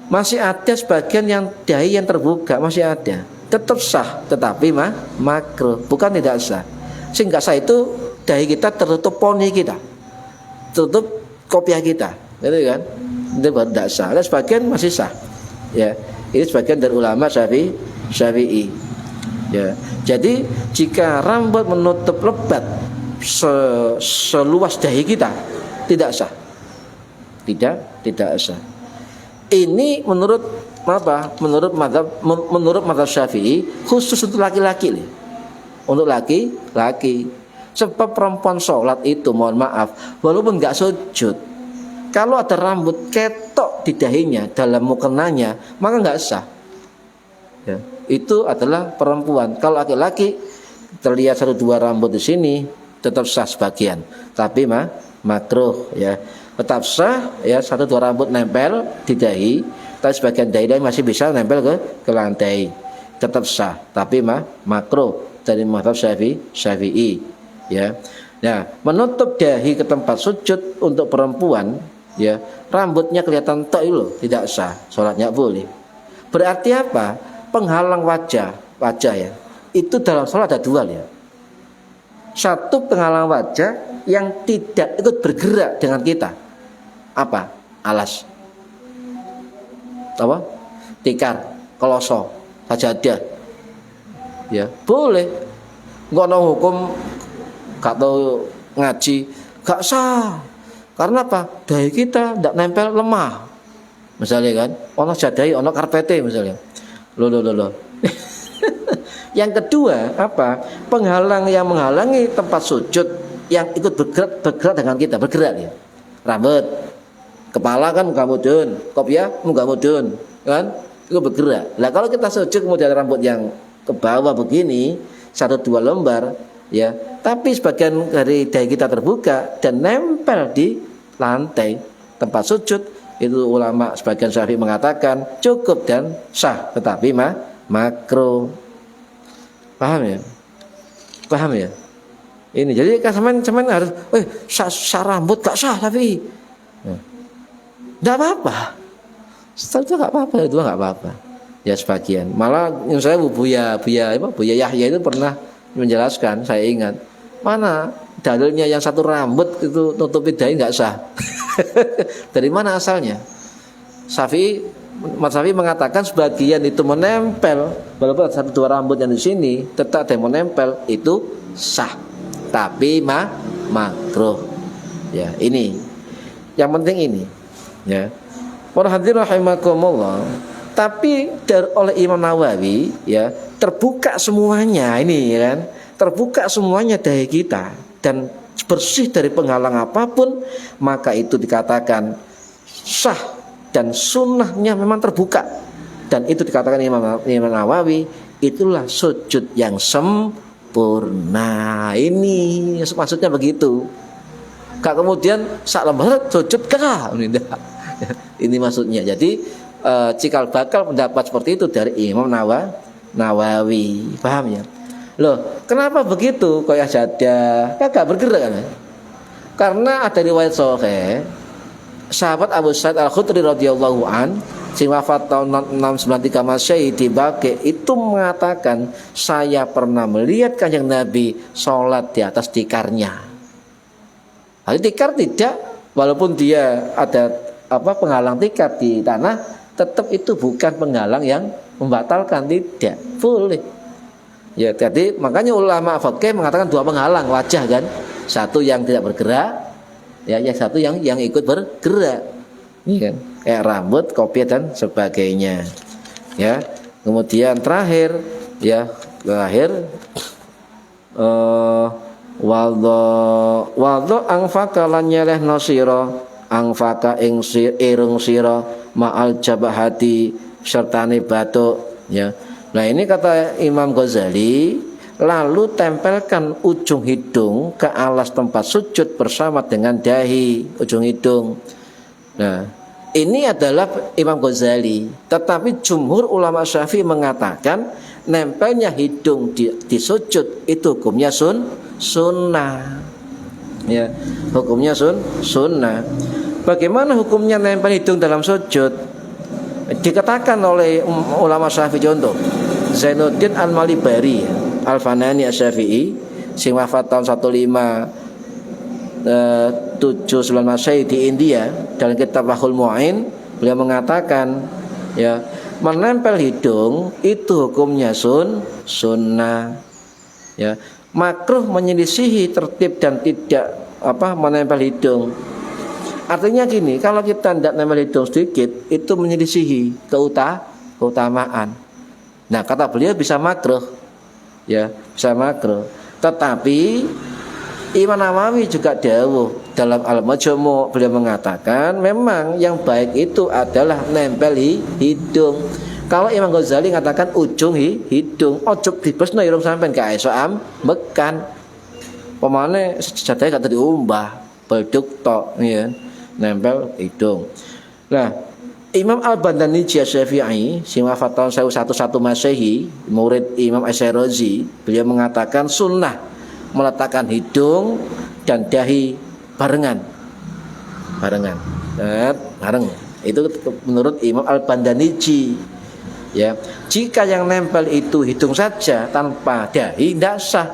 Masih ada sebagian yang dahi yang terbuka masih ada, tetap sah, tetapi makruh, bukan tidak sah. Sehingga sah itu dahi kita tertutup poni kita, tutup kopiah kita, gitu kan, itu baru tidak sah. Dan sebagian masih sah ya. Ini sebagian dari ulama Syafi'i ya. Jadi jika rambut menutup lebat seluas dahi kita tidak sah, tidak sah. Ini menurut apa? Menurut mazhab Syafi'i khusus untuk laki-laki, untuk laki-laki. Sebab perempuan sholat itu mohon maaf walaupun nggak sujud, kalau ada rambut ketok di dahinya dalam mukenanya maka nggak sah ya. Itu adalah perempuan. Kalau laki-laki terlihat 1-2 rambut di sini tetap sah sebagian, tapi makruh ya. Tetap sah ya, 1-2 rambut nempel di dahi, tapi sebagian dahi masih bisa nempel ke lantai, tetap sah, tapi makruh dari mazhab Syafi'i ya. Nah, menutup dahi ke tempat sujud untuk perempuan ya, rambutnya kelihatan tok itu tidak sah, sholatnya boleh. Berarti apa? Penghalang wajah ya. Itu dalam sholat ada 2 ya. Satu penghalang wajah yang tidak ikut bergerak dengan kita. Apa? Alas. Apa? Tikar, kloso, sajadah. Ya, boleh. Enggak ada hukum gak tahu ngaji, gak sah. Karena apa? Dahi kita tidak nempel lemah. Misalnya kan, ono jadahi, ono karpete misalnya. Loh. Yang kedua apa? Penghalang yang menghalangi tempat sujud yang ikut bergerak dengan kita, bergerak ya. Rambut, kepala kan muka mudun, kopiah muka mudun, kan? Itu bergerak. Nah kalau kita sujud kemudian rambut yang ke bawah begini 1-2 lembar ya, tapi sebagian dari dahi kita terbuka dan nempel di lantai tempat sujud, itu ulama sebagian Syafi'i mengatakan cukup dan sah, tetapi makruh. Paham ya? Ini jadi cuman harus sah rambut gak sah tapi enggak apa-apa. Setelah itu enggak apa-apa, itu enggak apa-apa. Ya sebagian. Malah yang saya Buya Yahya itu pernah menjelaskan, saya ingat. Mana dalilnya yang satu rambut itu nutupi dahi nggak sah. Dari mana asalnya? Mas Syafi'i mengatakan sebagian itu menempel, walaupun satu dua rambut yang di sini tetap ada yang menempel, itu sah. Tapi makruh. Ya, ini. Yang penting ini. Ya. Para hadirin rahimakumullah. Tapi oleh Imam Nawawi ya terbuka semuanya ini ya kan, terbuka semuanya dahi kita dan bersih dari penghalang apapun, maka itu dikatakan sah dan sunnahnya memang terbuka, dan itu dikatakan Imam Nawawi itulah sujud yang sempurna. Ini maksudnya begitu. Gak kemudian sak lembar sujud kah? Ini maksudnya. Jadi cikal bakal pendapat seperti itu dari Imam Nawawi. Paham ya? Loh, kenapa begitu? Kayak jada, kagak bergerak kan? Karena ada riwayat sahih sahabat Abu Sa'id Al-Khudri radhiyallahu an sing wafat tahun 693 Masehi di Baqi itu mengatakan, saya pernah melihat Kanjeng Nabi sholat di atas tikarnya. Hal tikar tidak, walaupun dia ada penghalang tikar di tanah, tetap itu bukan penghalang yang membatalkan, tidak boleh. Ya, jadi makanya ulama fikih mengatakan dua penghalang wajah kan, satu yang tidak bergerak, ya, yang satu yang ikut bergerak, ini kan, kayak rambut, kopiah dan sebagainya. Ya, kemudian terakhir waldo angfaka lan nyelehno sira angfaka ing irung sira ma'al jabahati sertane batuk ya. Nah ini kata Imam Ghazali, lalu tempelkan ujung hidung ke alas tempat sujud bersama dengan dahi ujung hidung. Nah ini adalah Imam Ghazali, tetapi jumhur ulama Syafi'i mengatakan nempelnya hidung di sujud itu hukumnya sunnah ya, hukumnya sunnah. Bagaimana hukumnya nempel hidung dalam sujud? Dikatakan oleh ulama Syafi'i, contoh Zainuddin Al-Malibari Al-Fanani Asy-Syafi'i sing wafat tahun 1579 Masehi di India, dalam kitab Fathul Mu'in beliau mengatakan ya, menempel hidung itu hukumnya sunnah ya. Makruh menyelisihi tertib dan tidak menempel hidung. Artinya gini, kalau kita tidak nempel hidung sedikit, itu menyelisihi keutamaan. Nah kata beliau bisa makruh, ya bisa makruh. Tetapi Imam Nawawi juga dawuh dalam Al-Majmu' beliau mengatakan memang yang baik itu adalah nempel hidung. Kalau Imam Ghazali mengatakan ujung hidung, ojo dibesno irung sampean gak iso ambekan. Pemane sejadahe gak diumbah, belduk tok ya. Nempel hidung. Nah, Imam Al-Bandani Syafi'i sing wafat tahun 1101 Masehi, murid Imam Asy-Syirazi, beliau mengatakan sunnah meletakkan hidung dan dahi barengan. Bareng. Itu menurut Imam Al-Bandani. Ya, jika yang nempel itu hidung saja tanpa dahi tidak sah.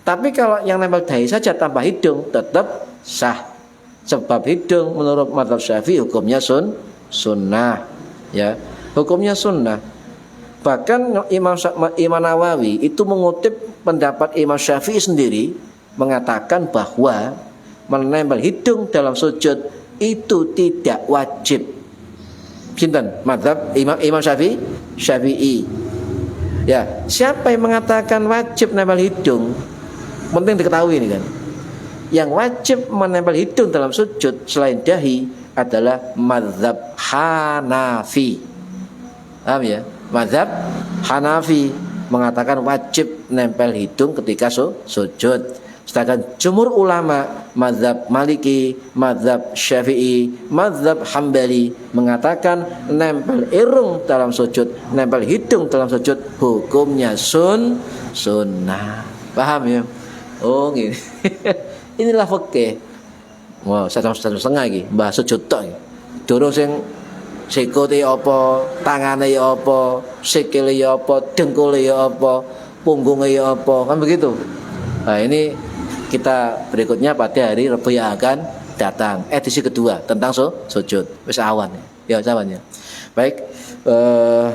Tapi kalau yang nempel dahi saja tanpa hidung tetap sah. Sebab hidung menurut mazhab Syafi'i hukumnya sunnah ya, hukumnya sunnah. Bahkan Imam Nawawi itu mengutip pendapat Imam Syafi'i sendiri, mengatakan bahwa menempel hidung dalam sujud itu tidak wajib. Sinten? Mazhab Imam Syafi'i. Ya, siapa yang mengatakan wajib nempel hidung? Penting diketahui ini kan. Yang wajib menempel hidung dalam sujud selain dahi adalah mazhab Hanafi. Paham ya? Mazhab Hanafi mengatakan wajib nempel hidung ketika sujud. Sedangkan jumhur ulama mazhab Maliki, mazhab Syafi'i, mazhab Hambali mengatakan nempel irung dalam sujud, nempel hidung dalam sujud hukumnya sunnah. Paham ya? Oh gini. Inilah fikih. Wah, 1,5 lagi bahas sujud tok. Durung sing Sikute ya apa, tangane ya apa, sikile ya apa, dengkule ya apa, punggungnya ya apa, kan begitu. Nah, ini kita berikutnya pada hari Rabu yang akan datang, edisi kedua tentang sujud. Wis awan ya, awan ya. Baik,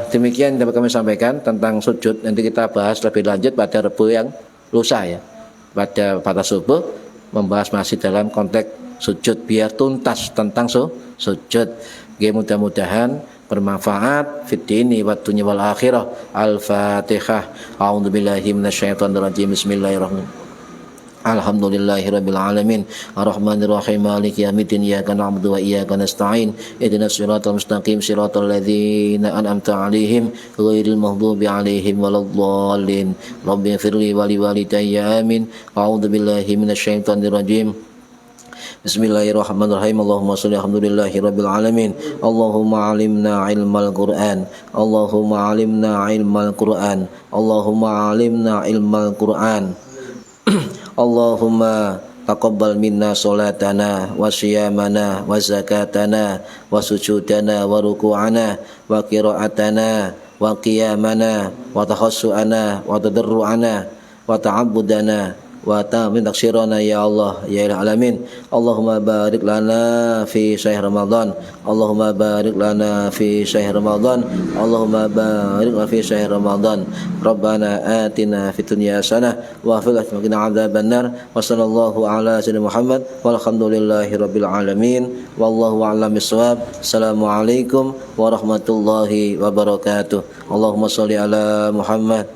demikian dapat kami sampaikan tentang sujud. Nanti kita bahas lebih lanjut pada Rabu yang lusa ya. Pada subuh membahas masih dalam konteks sujud biar tuntas tentang sujud. Mudah-mudahan bermanfaat fid dini wa dunya wal akhirah. Al-Fatihah. A'udzubillahi minasyaitonir rajim. Bismillahirrahmanirrahim. Alhamdulillahirabbil alamin. Arrahmanir rahim. Maliki yaumiddin. Iyyaka na'budu wa iyyaka nasta'in. Ihdinas siratal mustaqim. Siratal ladzina an'amta 'alaihim ghairil maghdubi 'alaihim waladdallin. Rabbighfirli wa liwalidayya. Amin. A'udzubillahi minasyaitonir rajim. Bismillahirrahmanirrahim. Allahumma sholli alhamdulillahi rabbil alamin. Allahumma alimna ilmal Qur'an. Allahumma alimna ilmal Qur'an. Allahumma alimna ilmal Qur'an. Allahumma taqabbal minna salatana wa siyamana wa zakatana wa sujudana wa ruku'ana wa qira'atana wa qiyamana wa takhassu'ana wa tadarru'ana wa ta'abbudana wa ta'min taksirana ya Allah ya ilahil alamin. Allahumma barik lana fi syahr Ramadan. Allahumma barik lana fi syahr Ramadan. Allahumma barik lana fi syahr Ramadan. Rabbana atina fid dunya hasanah wa fil akhirati qina adzabannar. Wa sallallahu ala sayyidina Muhammad walhamdulillahi rabbil alamin. Wallahu a'lam bissawab. Assalamualaikum warahmatullahi wabarakatuh. Allahumma sholli ala Muhammad.